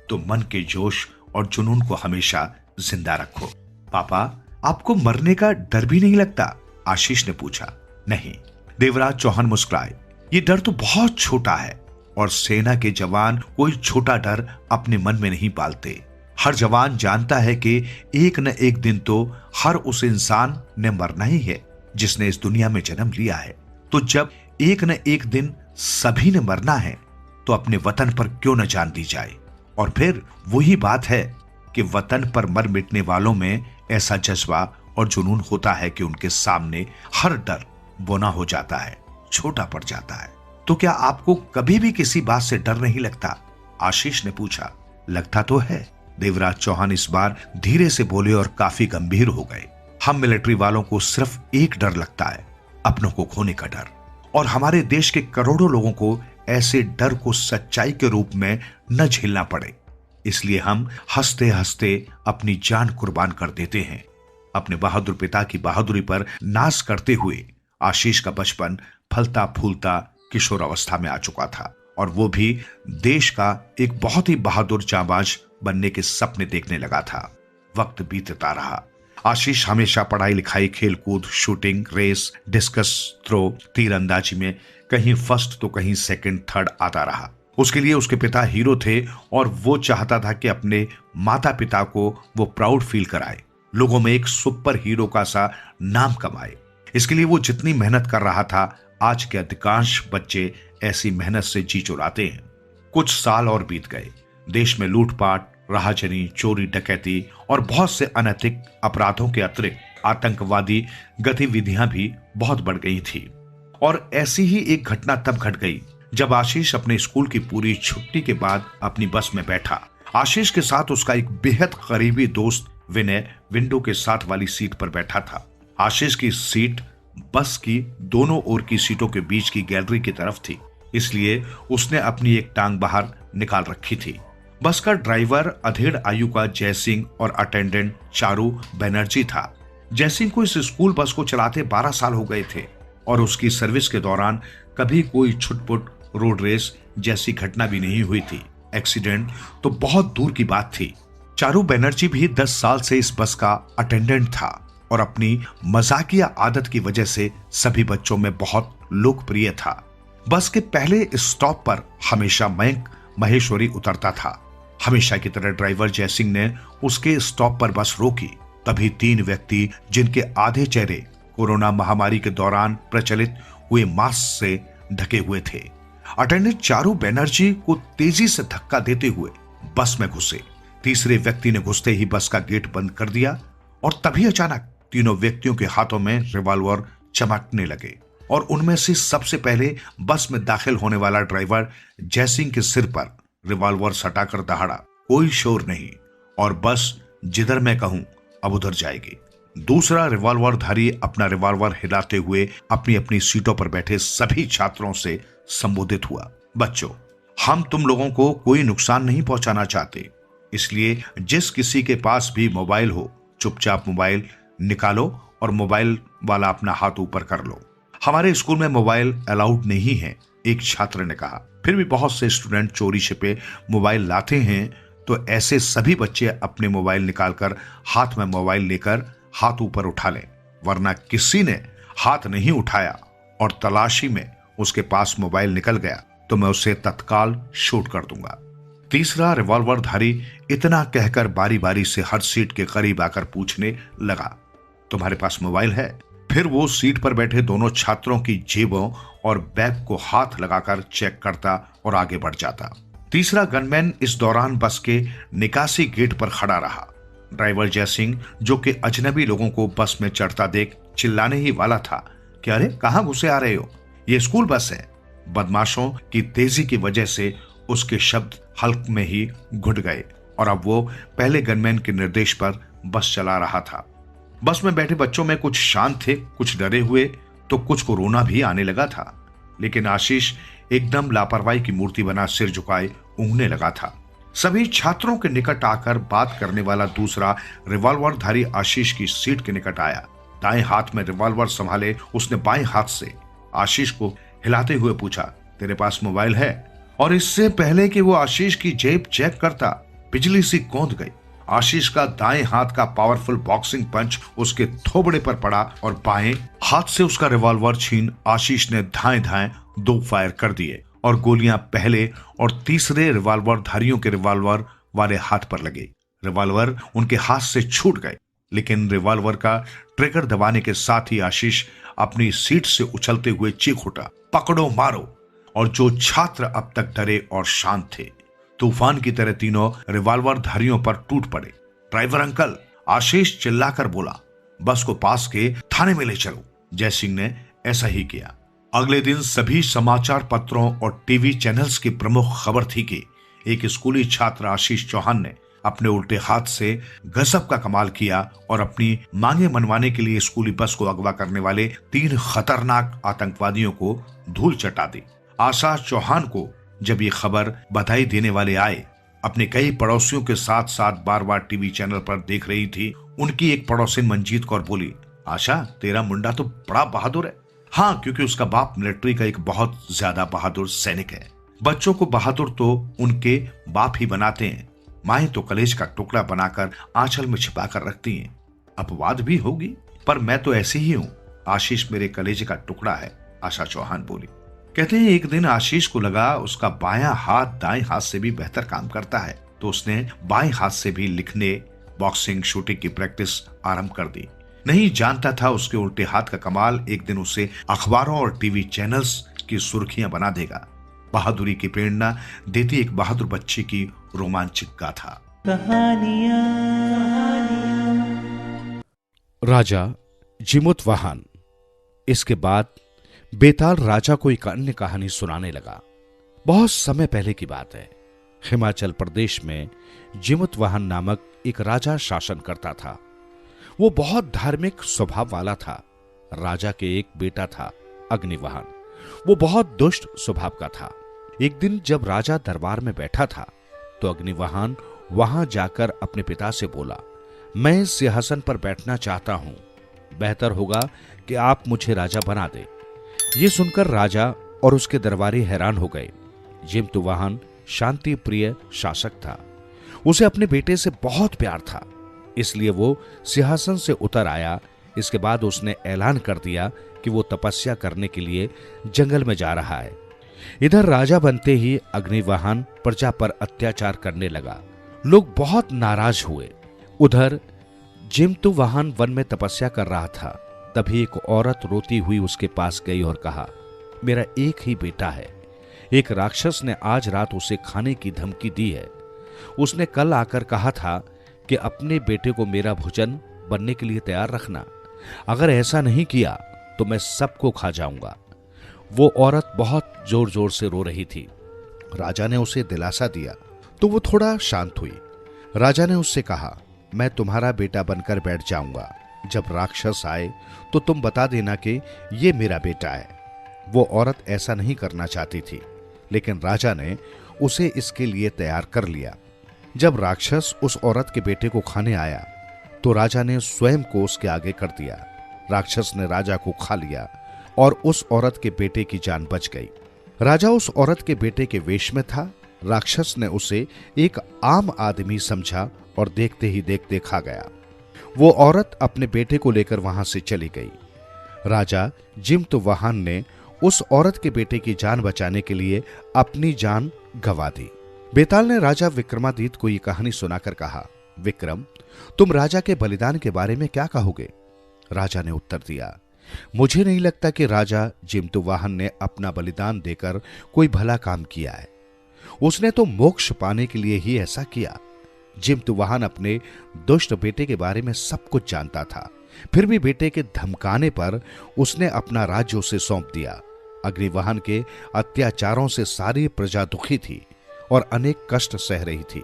तो मन के जोश और जुनून को हमेशा जिंदा रखो। पापा, आपको मरने का डर भी नहीं लगता? आशीष ने पूछा। नहीं, देवराज चौहान मुस्कुराए। ये डर तो बहुत छोटा है और सेना के जवान कोई छोटा डर अपने मन में नहीं पालते। हर जवान जानता है कि एक न एक दिन तो हर उस इंसान ने मरना ही है जिसने इस दुनिया में जन्म लिया है। तो जब एक न एक दिन सभी ने मरना है तो अपने वतन पर क्यों न जान दी जाए। और फिर वही बात है कि वतन पर मर मिटने वालों में ऐसा जज्बा और जुनून होता है कि उनके सामने हर डर बोना हो जाता है, छोटा पड़ जाता है। तो क्या आपको कभी भी किसी बात से डर नहीं लगता? आशीष ने पूछा। लगता तो है, देवराज चौहान इस बार धीरे से बोले और काफी गंभीर हो गए। हम मिलिट्री वालों को सिर्फ एक डर लगता है, अपनों को खोने का डर। और हमारे देश के करोड़ों लोगों को ऐसे डर को सच्चाई के रूप में न झेलना पड़े, इसलिए हम हंसते हंसते अपनी जान कुर्बान कर देते हैं। अपने बहादुर पिता की बहादुरी पर नाज करते हुए आशीष का बचपन फलता फूलता किशोर अवस्था में आ चुका था और वो भी देश का एक बहुत ही बहादुर जांबाज बनने के सपने देखने लगा था। वक्त बीतता रहा। आशीष हमेशा पढ़ाई लिखाई, खेलकूद, शूटिंग, रेस, डिस्कस थ्रो, तीरंदाजी में कहीं फर्स्ट तो कहीं सेकंड, थर्ड आता रहा। उसके लिए उसके पिता हीरो थे और वो चाहता था कि अपने माता पिता को वो प्राउड फील कराए, लोगों में एक सुपर हीरो का सा नाम कमाए। इसके लिए वो जितनी मेहनत कर रहा था, आज के अधिकांश बच्चे ऐसी मेहनत से जी चुराते हैं। कुछ साल और बीत गए। देश में लूटपाट, राहजनी, चोरी, डकैती और बहुत से अनैतिक अपराधों के अतिरिक्त आतंकवादी गतिविधियां भी बहुत बढ़ गई थी। और ऐसी ही एक घटना तब घट गई जब आशीष अपने स्कूल की पूरी छुट्टी के बाद अपनी बस में बैठा। आशीष के साथ उसका एक बेहद करीबी दोस्त विनय विंडो के साथ वाली सीट पर बैठा था। आशीष की सीट बस की दोनों ओर की सीटों के बीच की गैलरी की तरफ थी, इसलिए उसने अपनी एक टांग बाहर निकाल रखी थी। बस का ड्राइवर अधेड़ आयु का जयसिंह और अटेंडेंट चारू बनर्जी था। जयसिंह को इस स्कूल बस को चलाते 12 साल हो गए थे और उसकी सर्विस के दौरान कभी कोई छुटपुट रोड रेस जैसी घटना भी नहीं हुई थी। एक्सीडेंट तो बहुत दूर की बात थी। चारू बनर्जी भी 10 साल से इस बस का अटेंडेंट था और अपनी मजाकिया आदत की वजह से सभी बच्चों में बहुत लोकप्रिय था। बस के पहले स्टॉप पर हमेशा मयंक महेश्वरी उतरता था। हमेशा की तरह ड्राइवर जयसिंह ने उसके स्टॉप पर बस रोकी। तभी 3 व्यक्ति जिनके आधे चेहरे कोरोना महामारी के दौरान प्रचलित हुए मास्क से ढके हुए थे, अटेंडेंट चारू बनर्जी को तेजी से धक्का देते हुए बस में घुसे। तीसरे व्यक्ति ने घुसते ही बस का गेट बंद कर दिया और तभी अचानक तीनों व्यक्तियों के हाथों में रिवॉल्वर चमकने लगे और उनमें से सबसे पहले बस में दाखिल होने वाला ड्राइवर जयसिंह के सिर पर रिवॉल्वर सटाकर दहाड़ा। कोई शोर नहीं और बस जिधर मैं कहूं अब उधर जाएगी। दूसरा रिवॉल्वरधारी अपना रिवॉल्वर हिलाते हुए अपनी अपनी सीटों पर बैठे सभी छात्रों से संबोधित हुआ। बच्चों, हम तुम लोगों को कोई नुकसान नहीं पहुंचाना चाहते, इसलिए जिस किसी के पास भी मोबाइल हो, चुपचाप मोबाइल निकालो और मोबाइल वाला अपना हाथ ऊपर कर लो। हमारे स्कूल में मोबाइल अलाउड नहीं है, एक छात्र ने कहा। फिर भी बहुत से स्टूडेंट चोरी छिपे मोबाइल लाते हैं, तो ऐसे सभी बच्चे अपने मोबाइल निकालकर हाथ में मोबाइल लेकर हाथ ऊपर उठा लें, वरना किसी ने हाथ नहीं उठाया और तलाशी में उसके पास मोबाइल निकल गया तो मैं उसे तत्काल शूट कर दूंगा। तीसरा रिवॉल्वरधारी इतना कहकर बारी बारी से हर सीट के करीब आकर पूछने लगा, तुम्हारे पास मोबाइल है? फिर वो सीट पर बैठे दोनों छात्रों की जेबों और बैग को हाथ लगाकर चेक करता और आगे बढ़ जाता। तीसरा गनमैन इस दौरान बस के निकासी गेट पर खड़ा रहा। ड्राइवर जयसिंह, जो कि अजनबी लोगों को बस में चढ़ता देख चिल्लाने ही वाला था कि अरे कहां घुसे आ रहे हो, ये स्कूल बस है। बदमाशों की तेजी की वजह से उसके शब्द हल्क में ही घुट गए और अब वो पहले गनमैन के निर्देश पर बस चला रहा था। बस में बैठे बच्चों में कुछ शांत थे, कुछ डरे हुए, तो कुछ को रोना भी आने लगा था। लेकिन आशीष एकदम लापरवाही की मूर्ति बना सिर झुकाए ऊँघने लगा था। सभी छात्रों के निकट आकर बात करने वाला दूसरा रिवॉल्वरधारी आशीष की सीट के निकट आया। दाएं हाथ में रिवॉल्वर संभाले उसने बाएं हाथ से आशीष को हिलाते हुए पूछा, तेरे पास मोबाइल है? और इससे पहले कि वो आशीष की जेब चेक करता, बिजली सी कौंध गई। आशीष का दाएं हाथ का पावरफुल बॉक्सिंग पंच उसके थोबड़े पर पड़ा और बाएं हाथ से उसका रिवॉल्वर छीन आशीष ने धाएं धाएं 2 फायर कर दिए और गोलियां पहले और तीसरे रिवॉल्वरधारियों के रिवॉल्वर वाले हाथ पर लगे। रिवॉल्वर उनके हाथ से छूट गए, लेकिन रिवॉल्वर का ट्रिगर दबाने के साथ ही आशीष अपनी सीट से उछलते हुए चीख उठा, पकड़ो मारो। और जो छात्र अब तक डरे और शांत थे, तूफान की तरह तीनों रिवॉल्वरधारियों पर टूट पड़े। ड्राइवर अंकल, आशीष चिल्लाकर बोला, बस को पास के थाने में ले चलो। जयसिंह ने ऐसा ही किया। अगले दिन सभी समाचार पत्रों और टीवी चैनल्स की प्रमुख खबर थी कि एक स्कूली छात्र आशीष चौहान ने अपने उल्टे हाथ से गजब का कमाल किया और अपनी मांगे मनवाने के लिए स्कूली बस को अगवा करने वाले 3 खतरनाक आतंकवादियों को धूल चटा दी। आशा चौहान को जब ये खबर बधाई देने वाले आए, अपने कई पड़ोसियों के साथ साथ बार बार टीवी चैनल पर देख रही थी। उनकी एक पड़ोसिन मंजीत कौर बोली, आशा तेरा मुंडा तो बड़ा बहादुर है। हाँ, क्योंकि उसका बाप मिलिट्री का एक बहुत ज्यादा बहादुर सैनिक है। बच्चों को बहादुर तो उनके बाप ही बनाते हैं, माएं तो कलेज का टुकड़ा बनाकर आंचल में छिपा कर रखती हैं। अपवाद भी होगी, पर मैं तो ऐसी ही हूं। आशीष मेरे कलेजे का टुकड़ा है, आशा चौहान बोली। कहते हैं एक दिन आशीष को लगा उसका बायां हाथ दाएं हाथ से भी बेहतर काम करता है, तो उसने बाएं हाथ से भी लिखने, बॉक्सिंग, शूटिंग की प्रैक्टिस आरंभ कर दी। नहीं जानता था उसके उल्टे हाथ का कमाल एक दिन उसे अखबारों और टीवी चैनल्स की सुर्खियां बना देगा। बहादुरी की प्रेरणा देती एक बहादुर बच्चे की रोमांचक गाथा। राजा जिमुतवाहन। इसके बाद बेताल राजा को एक अन्य कहानी सुनाने लगा। बहुत समय पहले की बात है। हिमाचल प्रदेश में जिमुतवाहन नामक एक राजा शासन करता था। वो बहुत धार्मिक स्वभाव वाला था। राजा के एक बेटा था अग्निवाहन। वो बहुत दुष्ट स्वभाव का था। एक दिन जब राजा दरबार में बैठा था तो अग्निवाहन वहां जाकर अपने पिता से बोला, मैं सिंहासन पर बैठना चाहता हूं, बेहतर होगा कि आप मुझे राजा बना दे। ये सुनकर राजा और उसके दरबारी हैरान हो गए। जिमुतवाहन शांति प्रिय शासक था। उसे अपने बेटे से बहुत प्यार था, इसलिए वो सिंहासन से उतर आया। इसके बाद उसने ऐलान कर दिया कि वो तपस्या करने के लिए जंगल में जा रहा है। इधर राजा बनते ही अग्निवाहन प्रजा पर अत्याचार करने लगा। लोग बहुत नाराज हुए। उधर जिमुतवाहन वन में तपस्या कर रहा था। तभी एक औरत रोती हुई उसके पास गई और कहा, मेरा एक ही बेटा है। एक राक्षस ने आज रात उसे खाने की धमकी दी है। उसने कल आकर कहा था कि अपने बेटे को मेरा भोजन बनने के लिए तैयार रखना। अगर ऐसा नहीं किया तो मैं सबको खा जाऊंगा। वो औरत बहुत जोर जोर से रो रही थी। राजा ने उसे दिलासा दिया तो वो थोड़ा शांत हुई। राजा ने उससे कहा, मैं तुम्हारा बेटा बनकर बैठ जाऊंगा। जब राक्षस आए तो तुम बता देना कि ये मेरा बेटा है। वो औरत ऐसा नहीं करना चाहती थी, लेकिन राजा ने उसे इसके लिए तैयार कर लिया। जब राक्षस उस औरत के बेटे को खाने आया तो राजा ने स्वयं को उसके आगे कर दिया। राक्षस ने राजा को खा लिया और उस औरत के बेटे की जान बच गई। राजा उस औरत के बेटे के वेश में था। राक्षस ने उसे एक आम आदमी समझा और देखते ही देखते खा गया। वो औरत अपने बेटे को लेकर वहां से चली गई। राजा जिमुतवाहन ने उस औरत के बेटे की जान बचाने के लिए अपनी जान गंवा दी। बेताल ने राजा विक्रमादित्य को यह कहानी सुनाकर कहा, विक्रम, तुम राजा के बलिदान के बारे में क्या कहोगे? राजा ने उत्तर दिया, मुझे नहीं लगता कि राजा जिमुतवाहन ने अपना बलिदान देकर कोई भला काम किया है। उसने तो मोक्ष पाने के लिए ही ऐसा किया। जिमुतवाहन अपने दुष्ट बेटे के बारे में सब कुछ जानता था, फिर भी बेटे के धमकाने पर उसने अपना राज्य उसे सौंप दिया। अग्निवाहन के अत्याचारों से सारी प्रजा दुखी थी और अनेक कष्ट सह रही थी।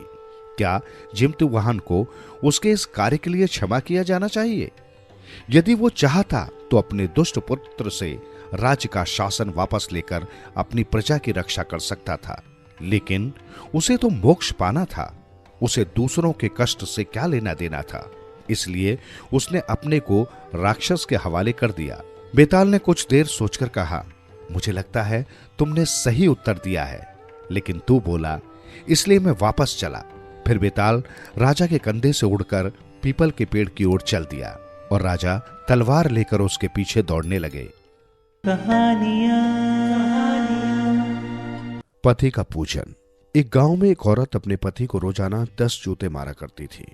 क्या जिमुतवाहन को उसके इस कार्य के लिए क्षमा किया जाना चाहिए? यदि वो चाहता तो अपने दुष्ट पुत्र से राज्य का शासन वापस लेकर अपनी प्रजा की रक्षा कर सकता था, लेकिन उसे तो मोक्ष पाना था। उसे दूसरों के कष्ट से क्या लेना देना था, इसलिए उसने अपने को राक्षस के हवाले कर दिया। बेताल ने कुछ देर सोचकर कहा, मुझे लगता है तुमने सही उत्तर दिया है, लेकिन तू बोला इसलिए मैं वापस चला। फिर बेताल राजा के कंधे से उड़कर पीपल के पेड़ की ओर चल दिया और राजा तलवार लेकर उसके पीछे दौड़ने लगे। पति का पूजन। एक गांव में एक औरत अपने पति को रोजाना 10 जूते मारा करती थी।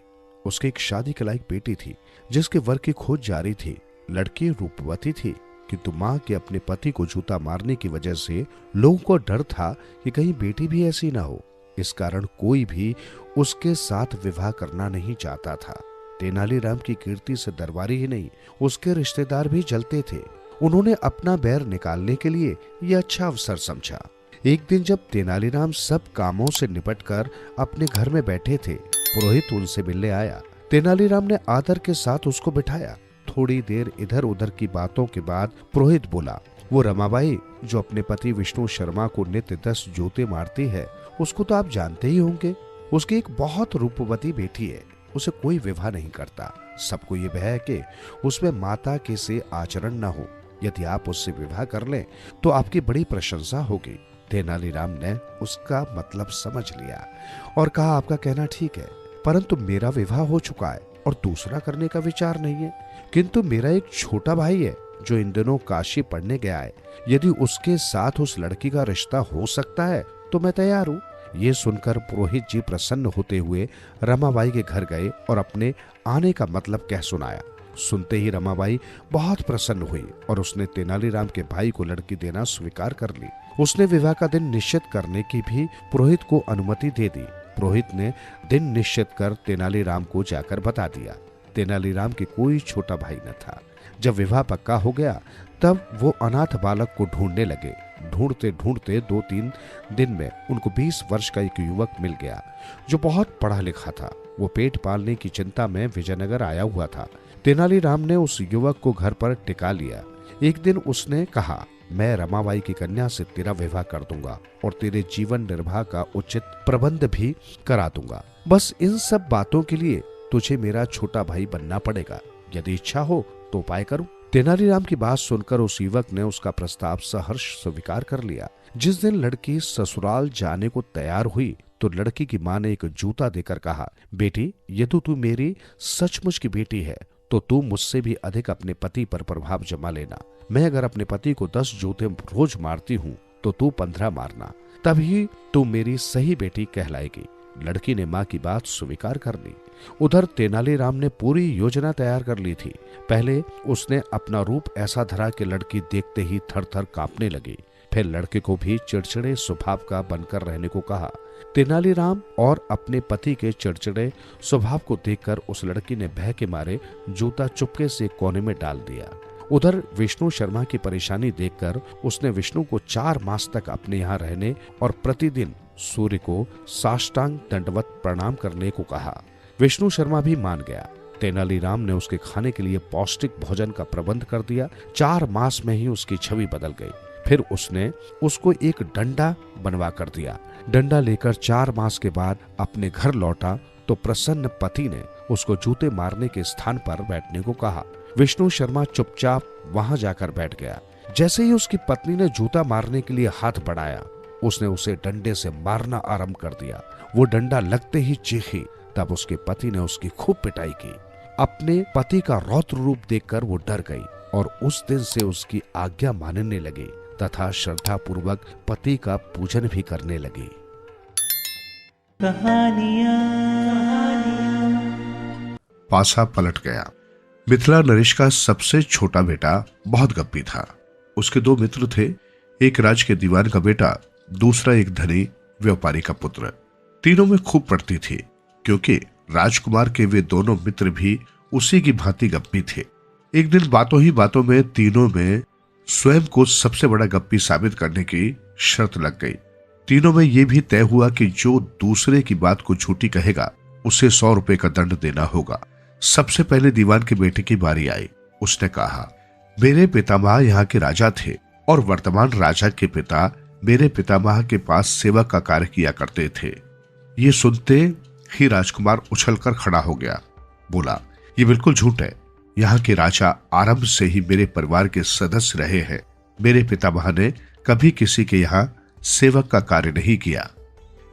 उसके एक शादी के लायक बेटी थी जिसके वर की खोज जारी थी। लड़की रूपवती थी, किंतु मां के अपने पति को जूता मारने की वजह से लोगों को डर था कि कहीं बेटी भी ऐसी ना हो। इस कारण कोई भी उसके साथ विवाह करना नहीं चाहता था। तेनालीराम की कीर्ति से दरबारी ही नहीं, उसके रिश्तेदार भी जलते थे। उन्होंने अपना बैर निकालने के लिए यह अच्छा अवसर समझा। एक दिन जब तेनालीराम सब कामों से निपटकर अपने घर में बैठे थे, पुरोहित उनसे मिलने आया। तेनालीराम ने आदर के साथ उसको बिठाया। थोड़ी देर इधर उधर की बातों के बाद पुरोहित बोला, वो रमाबाई जो अपने पति विष्णु शर्मा को नित्य 10 जूते मारती है, उसको तो आप जानते ही होंगे। उसकी एक बहुत रूपवती बेटी है, उसे कोई विवाह नहीं करता। सबको ये भय है कि उसमें माता के से आचरण न हो। यदि आप उससे विवाह कर लें तो आपकी बड़ी प्रशंसा होगी। तेनालीराम ने उसका मतलब समझ लिया और कहा, आपका कहना ठीक है, परंतु मेरा विवाह हो चुका है और दूसरा करने का विचार नहीं है। किंतु मेरा एक छोटा भाई है जो इन दिनों काशी पढ़ने गया है। यदि उसके साथ उस लड़की का रिश्ता हो सकता है तो मैं तैयार हूँ। ये सुनकर पुरोहित जी प्रसन्न होते हुए रमाबाई के घर गए और अपने आने का मतलब कह सुनाया। सुनते ही रमाबाई बहुत प्रसन्न हुई और उसने तेनालीराम के भाई को लड़की देना स्वीकार कर ली। उसने विवाह का दिन निश्चित करने की भी पुरोहित को अनुमति दे दी। पुरोहित ने दिन निश्चित कर तेनालीराम को जाकर बता दिया। तेनालीराम के कोई छोटा भाई न था। जब विवाह पक्का हो गया तब वो अनाथ बालक को ढूंढने लगे। ढूंढते ढूंढते 2-3 दिन में उनको 20 वर्ष का एक युवक मिल गया जो बहुत पढ़ा लिखा था। वो पेट पालने की चिंता में विजयनगर आया हुआ था। तेनालीराम ने उस युवक को घर पर टिका लिया। एक दिन उसने कहा, मैं रमाबाई की कन्या से तेरा विवाह कर दूंगा और तेरे जीवन निर्वाह का उचित प्रबंध भी करा दूंगा। बस इन सब बातों के लिए तुझे मेरा छोटा भाई बनना पड़ेगा। यदि इच्छा हो तो उपाय करूं। तेनालीराम की बात सुनकर उस युवक ने उसका प्रस्ताव सहर्ष स्वीकार कर लिया। जिस दिन लड़की ससुराल जाने को तैयार हुई तो लड़की की मां ने एक जूता देकर कहा, बेटी यदि तू मेरी सचमुच की बेटी है तो तू मुझसे भी अधिक अपने पति पर प्रभाव जमा लेना। मैं अगर अपने पति को 10 जूते रोज मारती हूँ तो तू 15 मारना, तभी तू मेरी सही बेटी कहलाएगी। लड़की ने मां की बात स्वीकार कर ली। उधर तेनालीराम ने पूरी योजना तैयार कर ली थी। पहले उसने अपना रूप ऐसा धरा कि लड़की देखते ही थर थर कांपने लगी। फिर लड़के को भी चिड़चिड़े स्वभाव का बनकर रहने को कहा। तेनालीराम और अपने पति के चिड़चिड़े स्वभाव को देखकर उस लड़की ने भय के मारे जूता चुपके से कोने में डाल दिया। उधर विष्णु शर्मा की परेशानी देखकर उसने विष्णु को 4 मास तक अपने यहाँ रहने और प्रतिदिन सूर्य को साष्टांग दंडवत प्रणाम करने को कहा। विष्णु शर्मा भी मान गया। तेनालीराम ने उसके खाने के लिए पौष्टिक भोजन का प्रबंध कर दिया। 4 मास में ही उसकी छवि बदल गई। फिर उसने उसको एक डंडा बनवा कर दिया। डंडा लेकर 4 मास के बाद अपने घर लौटा तो प्रसन्न पति ने उसको जूते मारने के स्थान पर बैठने को कहा। विष्णु शर्मा चुपचाप वहां जाकर बैठ गया। जैसे ही उसकी पत्नी ने जूता मारने के लिए हाथ बढ़ाया, उसने उसे डंडे से मारना आरंभ कर दिया। वो डंडा लगते ही चीखी। तब उसके पति ने उसकी खूब पिटाई की। अपने पति का रौद्र रूप देखकर वो डर गई और उस दिन से उसकी आज्ञा मानने लगी तथा श्रद्धा पूर्वक पति का पूजन भी करने लगी। पासा पलट गया। मिथिला नरेश का सबसे छोटा बेटा बहुत गप्पी था। उसके 2 मित्र थे, एक राज के दीवान का बेटा, दूसरा एक धनी व्यापारी का पुत्र। तीनों में खूब पड़ती थी क्योंकि राजकुमार के वे दोनों मित्र भी उसी की भांति गप्पी थे। एक दिन बातों ही बातों में तीनों में स्वयं को सबसे बड़ा गप्पी साबित करने की शर्त लग गई। तीनों में यह भी तय हुआ कि जो दूसरे की बात को झूठी कहेगा उसे 100 रुपए का दंड देना होगा। सबसे पहले दीवान के बेटे की बारी आई। उसने कहा, मेरे पितामह यहाँ के राजा थे और वर्तमान राजा के पिता मेरे पितामह के पास सेवक का कार्य किया करते थे। ये सुनते ही राजकुमार उछलकर खड़ा हो गया। बोला, ये बिल्कुल झूठ है। यहाँ के राजा आरंभ से ही मेरे परिवार के सदस्य रहे हैं। मेरे पितामह ने कभी किसी के यहाँ सेवक का कार्य नहीं किया।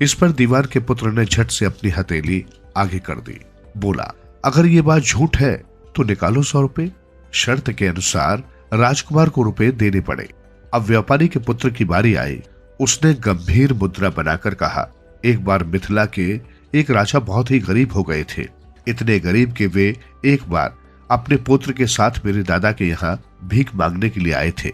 इस पर दीवान के पुत्र ने झट से अपनी हथेली आगे कर दी। बोला, अगर ये बात झूठ है तो निकालो 100 रुपए। शर्त के अनुसार राजकुमार को रुपए देने पड़े। अब व्यापारी के पुत्र की बारी आई। उसने गंभीर मुद्रा बनाकर कहा, एक बार मिथिला के एक राजा बहुत ही गरीब हो गए थे। इतने गरीब कि वे एक बार अपने पुत्र के साथ मेरे दादा के यहाँ भीख मांगने के लिए आए थे।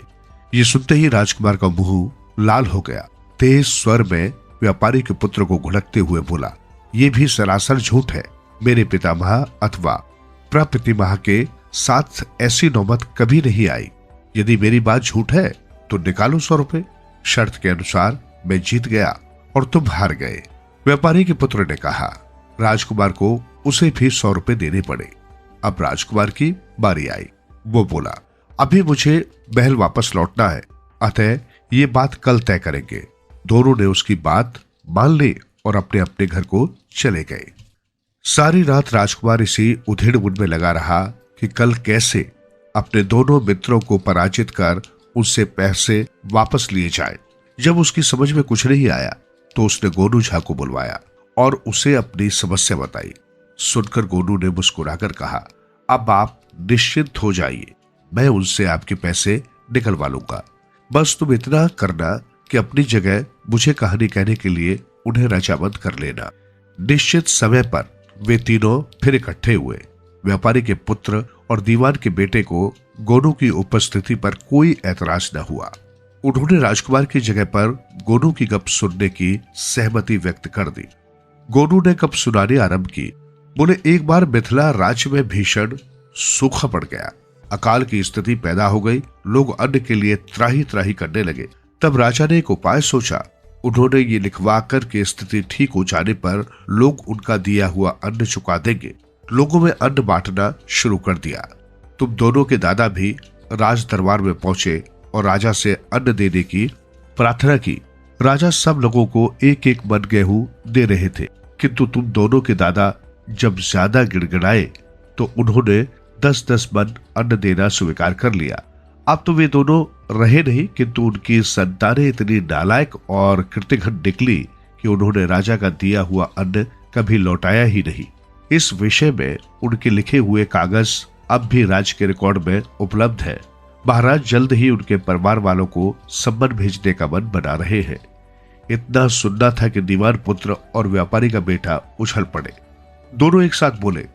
ये सुनते ही राजकुमार का मुंह लाल हो गया। तेज स्वर में व्यापारी के पुत्र को घुड़कते हुए बोला, ये भी सरासर झूठ है। मेरे पितामह अथवा प्रपितामह के साथ ऐसी नौबत कभी नहीं आई। यदि मेरी बात झूठ है तो निकालो 100 रुपए। शर्त के अनुसार मैं जीत गया और तुम हार गए। व्यापारी के पुत्र ने कहा। राजकुमार को उसे भी 100 रुपए देने पड़े। अब राजकुमार की बारी आई। वो बोला, अभी मुझे महल वापस लौटना है, अतः ये बात कल तय करेंगे। दोनों ने उसकी बात मान ली और अपने अपने घर को चले गए। सारी रात राजकुमार इसी उधेड़-बुन में लगा रहा कि कल कैसे अपने दोनों मित्रों को पराजित कर उनसे पैसे वापस लिए जाए। जब उसकी समझ में कुछ नहीं आया तो उसने गोनू झा को बुलवाया और उसे अपनी समस्या बताई। सुनकर गोनू ने मुस्कुराकर कहा, अब आप निश्चिंत हो जाइए। मैं उनसे आपके पैसे निकलवा लूंगा। बस तुम इतना करना कि अपनी जगह मुझे कहानी कहने के लिए उन्हें रजामंद कर लेना। निश्चित समय पर वे तीनों फिर इकट्ठे हुए। व्यापारी के पुत्र और दीवान के बेटे को गोनू की उपस्थिति पर कोई ऐतराज न हुआ। उन्होंने राजकुमार की जगह पर गोनू की गप सुनने की सहमति व्यक्त कर दी। गोनू ने गप सुनानी आरंभ की। बोले, एक बार मिथिला राज्य में भीषण सूखा पड़ गया, अकाल की स्थिति पैदा हो गई, लोग अन्न के लिए त्राही त्राही करने लगे। तब राजा ने एक उपाय सोचा। उन्होंने ये लिखवा कर के स्थिति ठीक हो जाने पर लोग उनका दिया हुआ अन्न चुका देंगे। लोगों में अन्न बांटना शुरू कर दिया। तुम दोनों के दादा भी राज दरबार में पहुंचे और राजा से अन्न देने की प्रार्थना की। राजा सब लोगों को एक एक मन गेहूं दे रहे थे, किंतु तुम दोनों के दादा जब ज्यादा गिड़गिड़ाए तो उन्होंने 10-10 मन अन्न देना स्वीकार कर लिया। अब तो वे दोनों रहे नहीं, किंतु उनकी संतानें इतनी नालायक और कृतिघ्न निकली कि उन्होंने राजा का दिया हुआ अन्न कभी लौटाया ही नहीं। इस विषय में उनके लिखे हुए कागज अब भी राज्य के रिकॉर्ड में उपलब्ध है। महाराज जल्द ही उनके परिवार वालों को सम्मन भेजने का मन बना रहे हैं। इतना सुनना था कि दीवान पुत्र और व्यापारी का बेटा उछल पड़े। दोनों एक साथ बोले,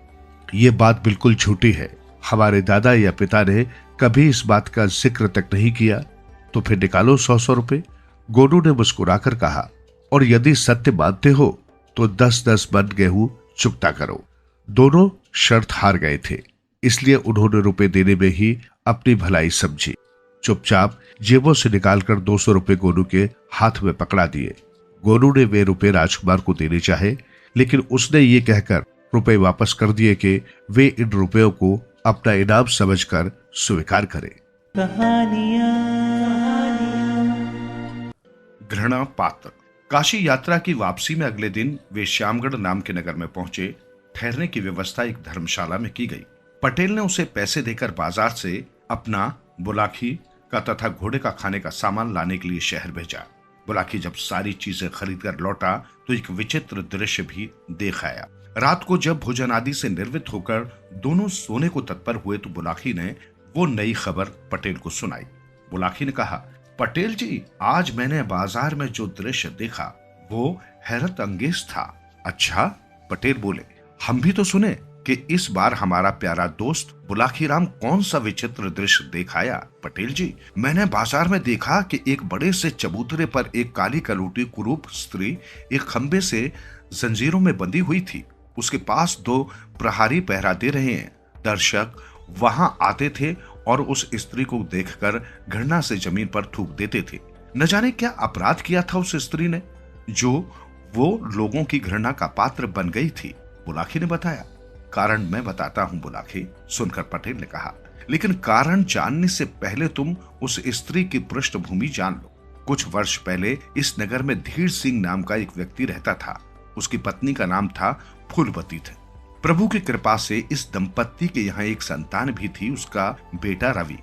ये बात बिल्कुल झूठी है। हमारे दादा या पिता ने कभी इस बात का जिक्र तक नहीं किया। तो फिर निकालो 100-100 रुपए। गोनू ने मुस्कुराकर कहा, और यदि सत्य मानते हो तो 10-10 मन गेहूं चुकता करो। दोनों शर्त हार गए थे, इसलिए उन्होंने रुपए देने में ही अपनी भलाई समझी। चुपचाप जेबों से निकालकर 200 रुपए गोनू के हाथ में पकड़ा दिए। गोनू ने वे रुपए राजकुमार को देने चाहे, लेकिन उसने ये कहकर रुपए वापस कर दिए कि वे इन रुपयों को अपना इनाम समझकर स्वीकार करे। घृणा पात्र। काशी यात्रा की वापसी में अगले दिन वे श्यामगढ़ नाम के नगर में पहुंचे। ठहरने की व्यवस्था एक धर्मशाला में की गई। पटेल ने उसे पैसे देकर बाजार से अपना बुलाखी का तथा घोड़े का खाने का सामान लाने के लिए शहर भेजा। बुलाखी जब सारी चीजें खरीद कर लौटा तो एक विचित्र दृश्य भी देख आया। रात को जब भोजन आदि से निर्वित होकर दोनों सोने को तत्पर हुए तो बुलाखी ने वो नई खबर पटेल को सुनाई। बुलाखी ने कहा, पटेल जी, आज मैंने बाजार में जो दृश्य देखा वो हैरत अंगेज था। अच्छा? पटेल बोले, हम भी तो सुने कि इस बार हमारा प्यारा दोस्त बुलाखी राम कौन सा विचित्र दृश्य देख आया। पटेल जी, मैंने बाजार में देखा कि एक बड़े से चबूतरे पर एक काली कलूटी कुरूप स्त्री एक खंबे से जंजीरों में बंधी हुई थी। उसके पास 2 प्रहरी पहरा दे रहे हैं। दर्शक वहां आते थे और उस स्त्री को देखकर घृणा से जमीन पर थूक देते थे। न जाने क्या अपराध किया था उस स्त्री ने जो वो लोगों की घृणा का पात्र बन गई थी। बुलाखी ने बताया। कारण मैं बताता हूं बुलाखी, सुनकर पटेल ने कहा, लेकिन कारण जानने से पहले तुम उस स्त्री की पृष्ठभूमि जान लो। कुछ वर्ष पहले इस नगर में धीर सिंह नाम का एक व्यक्ति रहता था। उसकी पत्नी का नाम था फूलवती थे। प्रभु की कृपा से इस दंपत्ति के यहाँ एक संतान भी थी, उसका बेटा रवि।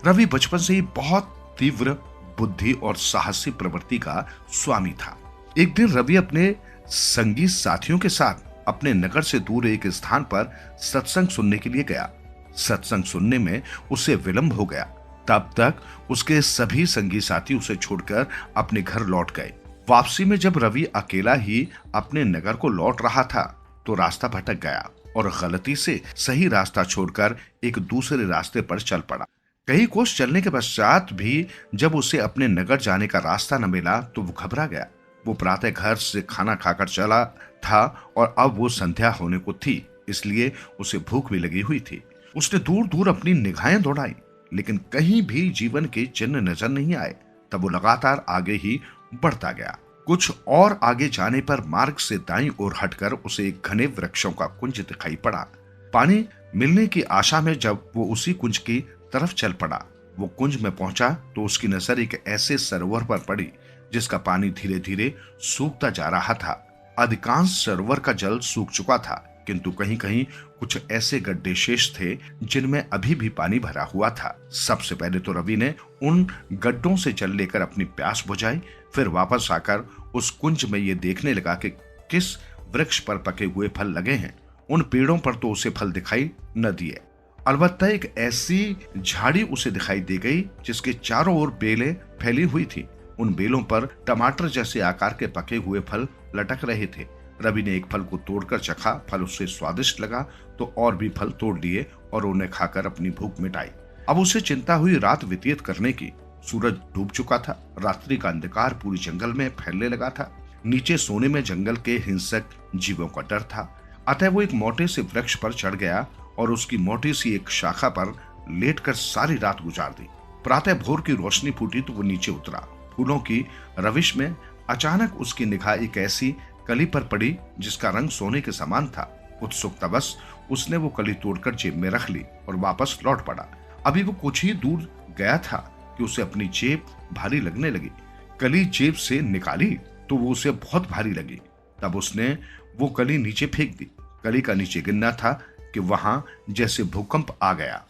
रवि बचपन से ही बहुत तीव्र बुद्धि और साहसी प्रवृत्ति का स्वामी था। एक दिन रवि अपने संगीत साथियों के साथ अपने नगर से दूर एक स्थान पर सत्संग सुनने के लिए गया। सत्संग सुनने में उसे विलंब हो गया। तब तक उसके सभी संगी साथी उसे छोड़कर अपने घर लौट गए। वापसी में जब रवि अकेला ही अपने नगर को लौट रहा था तो रास्ता भटक गया और गलती से सही रास्ता छोड़कर एक दूसरे रास्ते पर चल पड़ा। कई कोस चलने के पश्चात भी जब उसे अपने नगर जाने का रास्ता न मिला तो वो घबरा गया। वो प्रातः घर से खाना खाकर चला था और अब वो संध्या होने को थी, इसलिए उसे भूख भी लगी हुई थी। उसने दूर दूर अपनी निगाहें दौड़ाई, लेकिन कहीं भी जीवन के चिन्ह नजर नहीं आए। तब वो लगातार आगे ही बढ़ता गया। कुछ और आगे जाने पर मार्ग से दाईं ओर हटकर उसे एक घने वृक्षों का कुंज दिखाई पड़ा। पानी मिलने की आशा में जब वो उसी कुंज की तरफ चल पड़ा, वो कुंज में पहुंचा तो उसकी नजर एक ऐसे सरोवर पर पड़ी जिसका पानी धीरे धीरे सूखता जा रहा था। अधिकांश सरोवर का जल सूख चुका था, किंतु कहीं कहीं कुछ ऐसे गड्ढे शेष थे जिनमें अभी भी पानी भरा हुआ था। सबसे पहले तो रवि ने उन गड्ढों से जल लेकर अपनी प्यास बुझाई। फिर वापस आकर उस कुंज में ये देखने लगा कि किस वृक्ष पर पके हुए फल लगे हैं। उन पेड़ों पर तो उसे फल दिखाई न दिए अलबत्ता एक ऐसी झाड़ी उसे दिखाई दे गई जिसके चारों ओर बेलें फैली हुई थी। उन बेलों पर टमाटर जैसे आकार के पके हुए फल लटक रहे थे। रवि ने एक फल को तोड़कर चखा। फल उससे स्वादिष्ट लगा तो और भी फल तोड़ लिए और उन्हें खाकर अपनी भूख मिटाई। अब उसे चिंता हुई रात व्यतीत करने की। सूरज डूब चुका था। रात्रि का अंधकार पूरी जंगल में फैलने लगा था। नीचे सोने में जंगल के हिंसक जीवों का डर था। अतः वो एक मोटे से वृक्ष पर चढ़ गया और उसकी मोटी सी एक शाखा पर लेटकर सारी रात गुजार दी। प्रातः भोर की रोशनी फूटी तो वो नीचे उतरा। फूलों की रविश में अचानक उसकी निगाह एक ऐसी कली पर पड़ी जिसका रंग सोने के समान था। उत्सुकतावश उसने वो कली तोड़कर जेब में रख ली और वापस लौट पड़ा। अभी वो कुछ ही दूर गया था कि उसे अपनी जेब भारी लगने लगी। कली जेब से निकाली तो वो उसे बहुत भारी लगी। तब उसने वो कली नीचे फेंक दी। कली का नीचे गिरना था कि वहां जैसे भूकंप आ गया।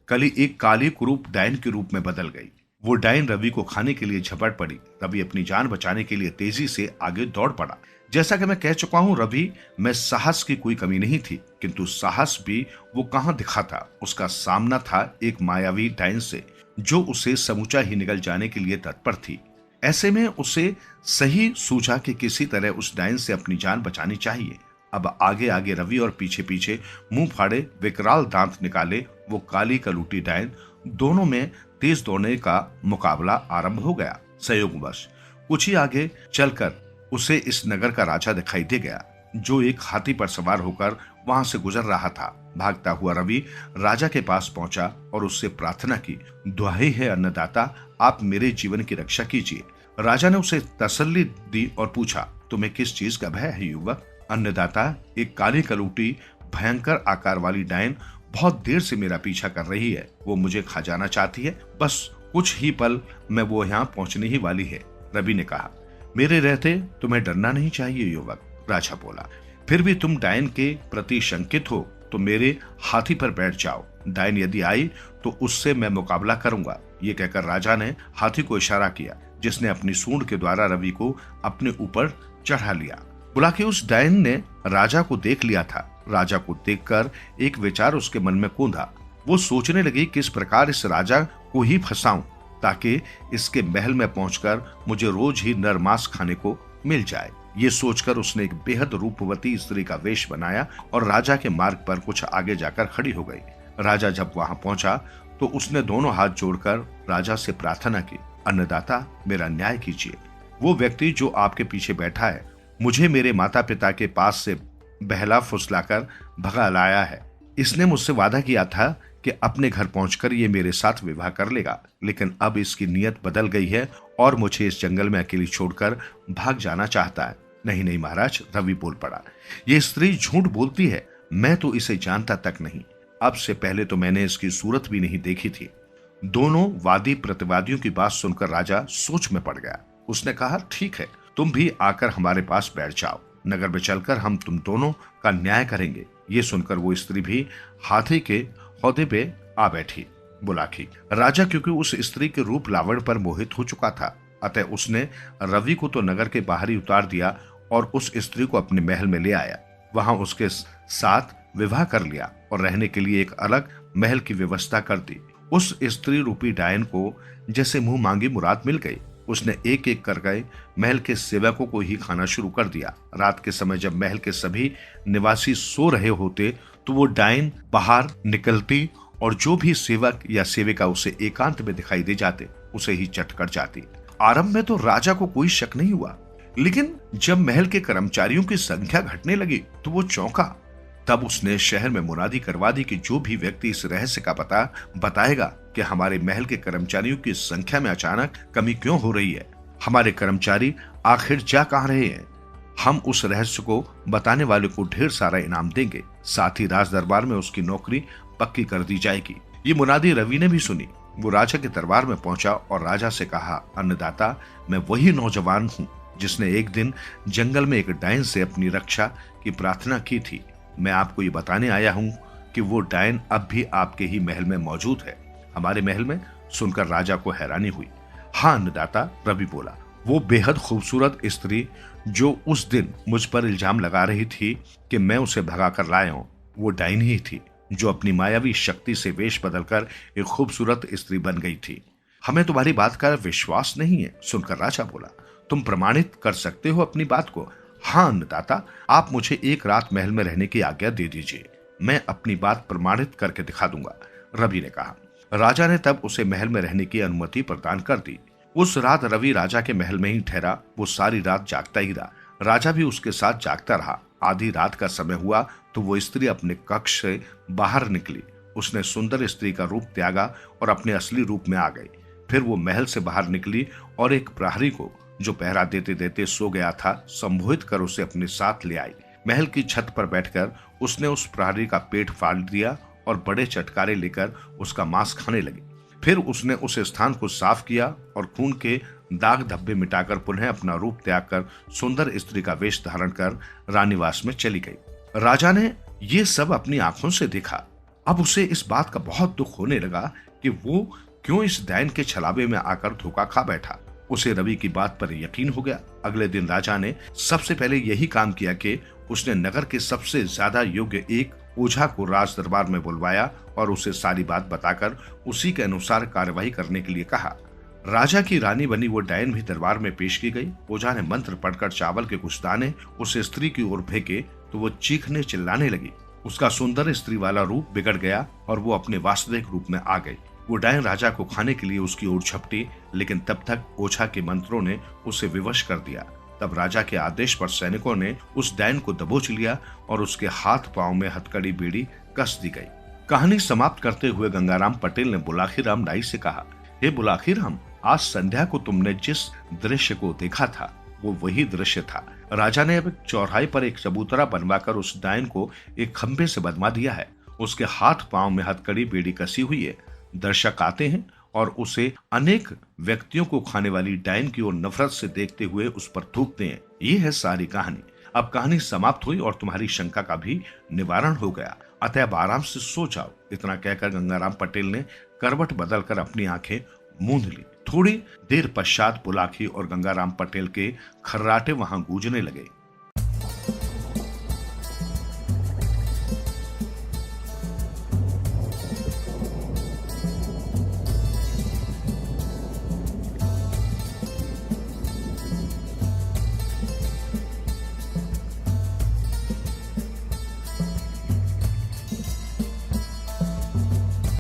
कली एक काली कुरूप डायन के रूप में बदल गई। वो डायन रवि को खाने के लिए झपट पड़ी। रवि अपनी जान बचाने के लिए तेजी से आगे दौड़ पड़ा। जैसा कि मैं कह चुका हूं, रवि में साहस की कोई कमी नहीं थी, किंतु साहस भी वो कहां दिखा था। उसका सामना था एक मायावी डायन से जो उसे समूचा ही निगल जाने के लिए तत्पर थी। ऐसे में उसे सही सूझा कि किसी तरह उस डायन से अपनी जान बचानी चाहिए। अब आगे आगे रवि और पीछे पीछे मुंह फाड़े विकराल दांत निकाले वो काली कलूटी डायन, दोनों में तेज दौड़ने का मुकाबला आरंभ हो गया। संयोगवश कुछ ही आगे चलकर उसे इस नगर का राजा दिखाई दे गया जो एक हाथी पर सवार होकर वहां से गुजर रहा था। भागता हुआ रवि राजा के पास पहुंचा और उससे प्रार्थना की, दुहाई है अन्नदाता, आप मेरे जीवन की रक्षा कीजिए। राजा ने उसे तसल्ली दी और पूछा, तुम्हें किस चीज का भय है युवक? अन्नदाता, एक काली कलूटी भयंकर आकार वाली डायन बहुत देर से मेरा पीछा कर रही है। वो मुझे खा जाना चाहती है। बस कुछ ही पल में वो यहाँ पहुंचने ही वाली है। रवि ने कहा, मेरे रहते तुम्हें डरना नहीं चाहिए युवक। राजा बोला, फिर भी तुम डायन के प्रति शंकित हो तो मेरे हाथी पर बैठ जाओ। डायन यदि आई तो उससे मैं मुकाबला करूंगा। ये कहकर राजा ने हाथी को इशारा किया जिसने अपनी सूंड के द्वारा रवि को अपने ऊपर चढ़ा लिया। बुला के उस डायन ने राजा को देख लिया था। राजा को देखकर एक विचार उसके मन में कूंधा। वो सोचने लगी किस प्रकार इस राजा को ही फंसाऊं ताकि इसके महल में पहुंचकर मुझे रोज ही नर मांस खाने को मिल जाए। ये सोचकर उसने एक बेहद रूपवती स्त्री का वेश बनाया और राजा के मार्ग पर कुछ आगे जाकर खड़ी हो गई। राजा जब वहां पहुंचा तो उसने दोनों हाथ जोड़कर राजा से प्रार्थना की, अन्नदाता, मेरा न्याय कीजिए। वो व्यक्ति जो आपके पीछे बैठा है मुझे मेरे माता पिता के पास से बहला फुसलाकर भगा लाया है। इसने मुझसे वादा किया था कि अपने घर पहुंचकर ये मेरे साथ विवाह कर लेगा, लेकिन अब इसकी नीयत बदल गई है और मुझे इस जंगल में अकेली छोड़कर भाग जाना चाहता है। नहीं नहीं महाराज, रवि बोल पड़ा, ये स्त्री झूठ बोलती है। मैं तो इसे जानता तक नहीं। अब से पहले तो मैंने इसकी सूरत भी नहीं देखी थी। दोनों वादी प्रतिवादियों की बात सुनकर राजा सोच में पड़ गया। उसने कहा, ठीक है, तुम भी आकर हमारे पास बैठ जाओ। नगर में चलकर हम तुम दोनों का न्याय करेंगे। ये सुनकर वो स्त्री भी हाथी के हौदे पे आ बैठी। बुलाकी राजा क्योंकि उस स्त्री के रूप लावण्य पर मोहित हो चुका था, अतः उसने रवि को तो नगर के बाहर ही उतार दिया और उस स्त्री को अपने महल में ले आया। वहां उसके साथ विवाह कर लिया और रहने के लिए एक अलग महल की व्यवस्था कर दी। उस स्त्री रूपी डायन को जैसे मुंह मांगी मुराद मिल गई। उसने एक एक कर गए महल के सेवकों को ही खाना शुरू कर दिया। रात के समय जब महल के सभी निवासी सो रहे होते तो वो डायन बाहर निकलती और जो भी सेवक या सेविका उसे एकांत में दिखाई दे जाते उसे ही चट कर जाती। आरंभ में तो राजा को कोई शक नहीं हुआ, लेकिन जब महल के कर्मचारियों की संख्या घटने लगी तो वो चौंका। तब उसने शहर में मुनादी करवा दी कि जो भी व्यक्ति इस रहस्य का पता बताएगा कि हमारे महल के कर्मचारियों की संख्या में अचानक कमी क्यों हो रही है, हमारे कर्मचारी आखिर जा कहां रहे हैं, हम उस रहस्य को बताने वाले को ढेर सारा इनाम देंगे। साथ ही राज दरबार में उसकी नौकरी पक्की कर दी जाएगी। ये मुनादी रवि ने भी सुनी। वो राजा के दरबार में पहुंचा और राजा से कहा, अन्नदाता, मैं वही नौजवान हूँ जिसने एक दिन जंगल में एक डायन से अपनी रक्षा की प्रार्थना की थी। मैं आपको ये बताने आया हूँ कि वो डायन अब भी आपके ही महल में मौजूद है। हमारे महल में? सुनकर राजा को हैरानी हुई। हाँ अन्नदाता, रवि बोला, वो बेहद खूबसूरत स्त्री जो उस दिन मुझ पर इल्जाम लगा रही थी कि मैं उसे भगा कर लाया हूं, वो डायन ही थी। जो अपनी मायावी शक्ति से वेश बदलकर एक खूबसूरत स्त्री बन गई थी। हमें तुम्हारी बात का विश्वास नहीं है, सुनकर राजा बोला। तुम प्रमाणित कर सकते हो अपनी बात को? हाँ अन्नदाता, आप मुझे एक रात महल में रहने की आज्ञा दे दीजिए, मैं अपनी बात प्रमाणित करके दिखा दूंगा, रवि ने कहा। राजा ने तब उसे महल में रहने की अनुमति प्रदान कर दी। उस रात रवि राजा के महल में ही ठहरा। वो सारी रात जागता ही रहा। राजा भी उसके साथ जागता रहा। आधी रात का समय हुआ तो वो स्त्री अपने कक्ष से बाहर निकली। उसने सुंदर स्त्री का रूप त्यागा और अपने असली रूप में आ गई। फिर वो महल से बाहर निकली और एक प्रहरी को, जो पहरा देते देते सो गया था, संबोधित कर उसे अपने साथ ले आई। महल की छत पर बैठकर उसने उस प्रहरी का पेट फाड़ दिया और बड़े चटकारे लेकर उसका मांस खाने लगी। फिर उसने उस स्थान को साफ किया और खून के दाग धब्बे मिटाकर पुनः अपना रूप त्याग कर सुंदर स्त्री का वेश धारण कर रानीवास में चली गई। राजा ने ये सब अपनी आंखों से देखा। अब उसे इस बात का बहुत दुख होने लगा कि वो क्यों इस डायन के छलावे में आकर धोखा खा बैठा। उसे रवि की बात पर यकीन हो गया। अगले दिन राजा ने सबसे पहले यही काम किया कि उसने नगर के सबसे ज्यादा योग्य एक ओझा को राज दरबार में बुलवाया और उसे सारी बात बताकर उसी के अनुसार कार्यवाही करने के लिए कहा। राजा की रानी बनी वो डायन भी दरबार में पेश की गई। ओझा ने मंत्र पढ़कर चावल के कुछ दाने उस स्त्री की ओर फेंके तो वो चीखने चिल्लाने लगी। उसका सुंदर स्त्री वाला रूप बिगड़ गया और वो अपने वास्तविक रूप में आ गई। वो डायन राजा को खाने के लिए उसकी ओर झपटी, लेकिन तब तक ओझा के मंत्रों ने उसे विवश कर दिया। तब राजा के आदेश पर सैनिकों ने उस डायन को दबोच लिया और उसके हाथ पांव में हथकड़ी बेड़ी कस दी गई। कहानी समाप्त करते हुए गंगाराम पटेल ने बुलाखीराम नाई से कहा, हे बुलाखीराम, आज संध्या को तुमने जिस दृश्य को देखा था वो वही दृश्य था। राजा ने अब चौराहे पर एक चबूतरा बनवाकर उस डायन को एक खंभे से बंधवा दिया है। उसके हाथ पांव में हथकड़ी बेड़ी कसी हुई है। दर्शक आते हैं और उसे अनेक व्यक्तियों को खाने वाली डायन की ओर नफरत से देखते हुए उस पर थूकते हैं। ये है सारी कहानी। अब कहानी समाप्त हुई और तुम्हारी शंका का भी निवारण हो गया, अतः अब आराम से सो जाओ। इतना कहकर गंगाराम पटेल ने करवट बदलकर अपनी आंखें मूंद ली। थोड़ी देर पश्चात बुलाखी और गंगाराम पटेल के खर्राटे वहां गूंजने लगे।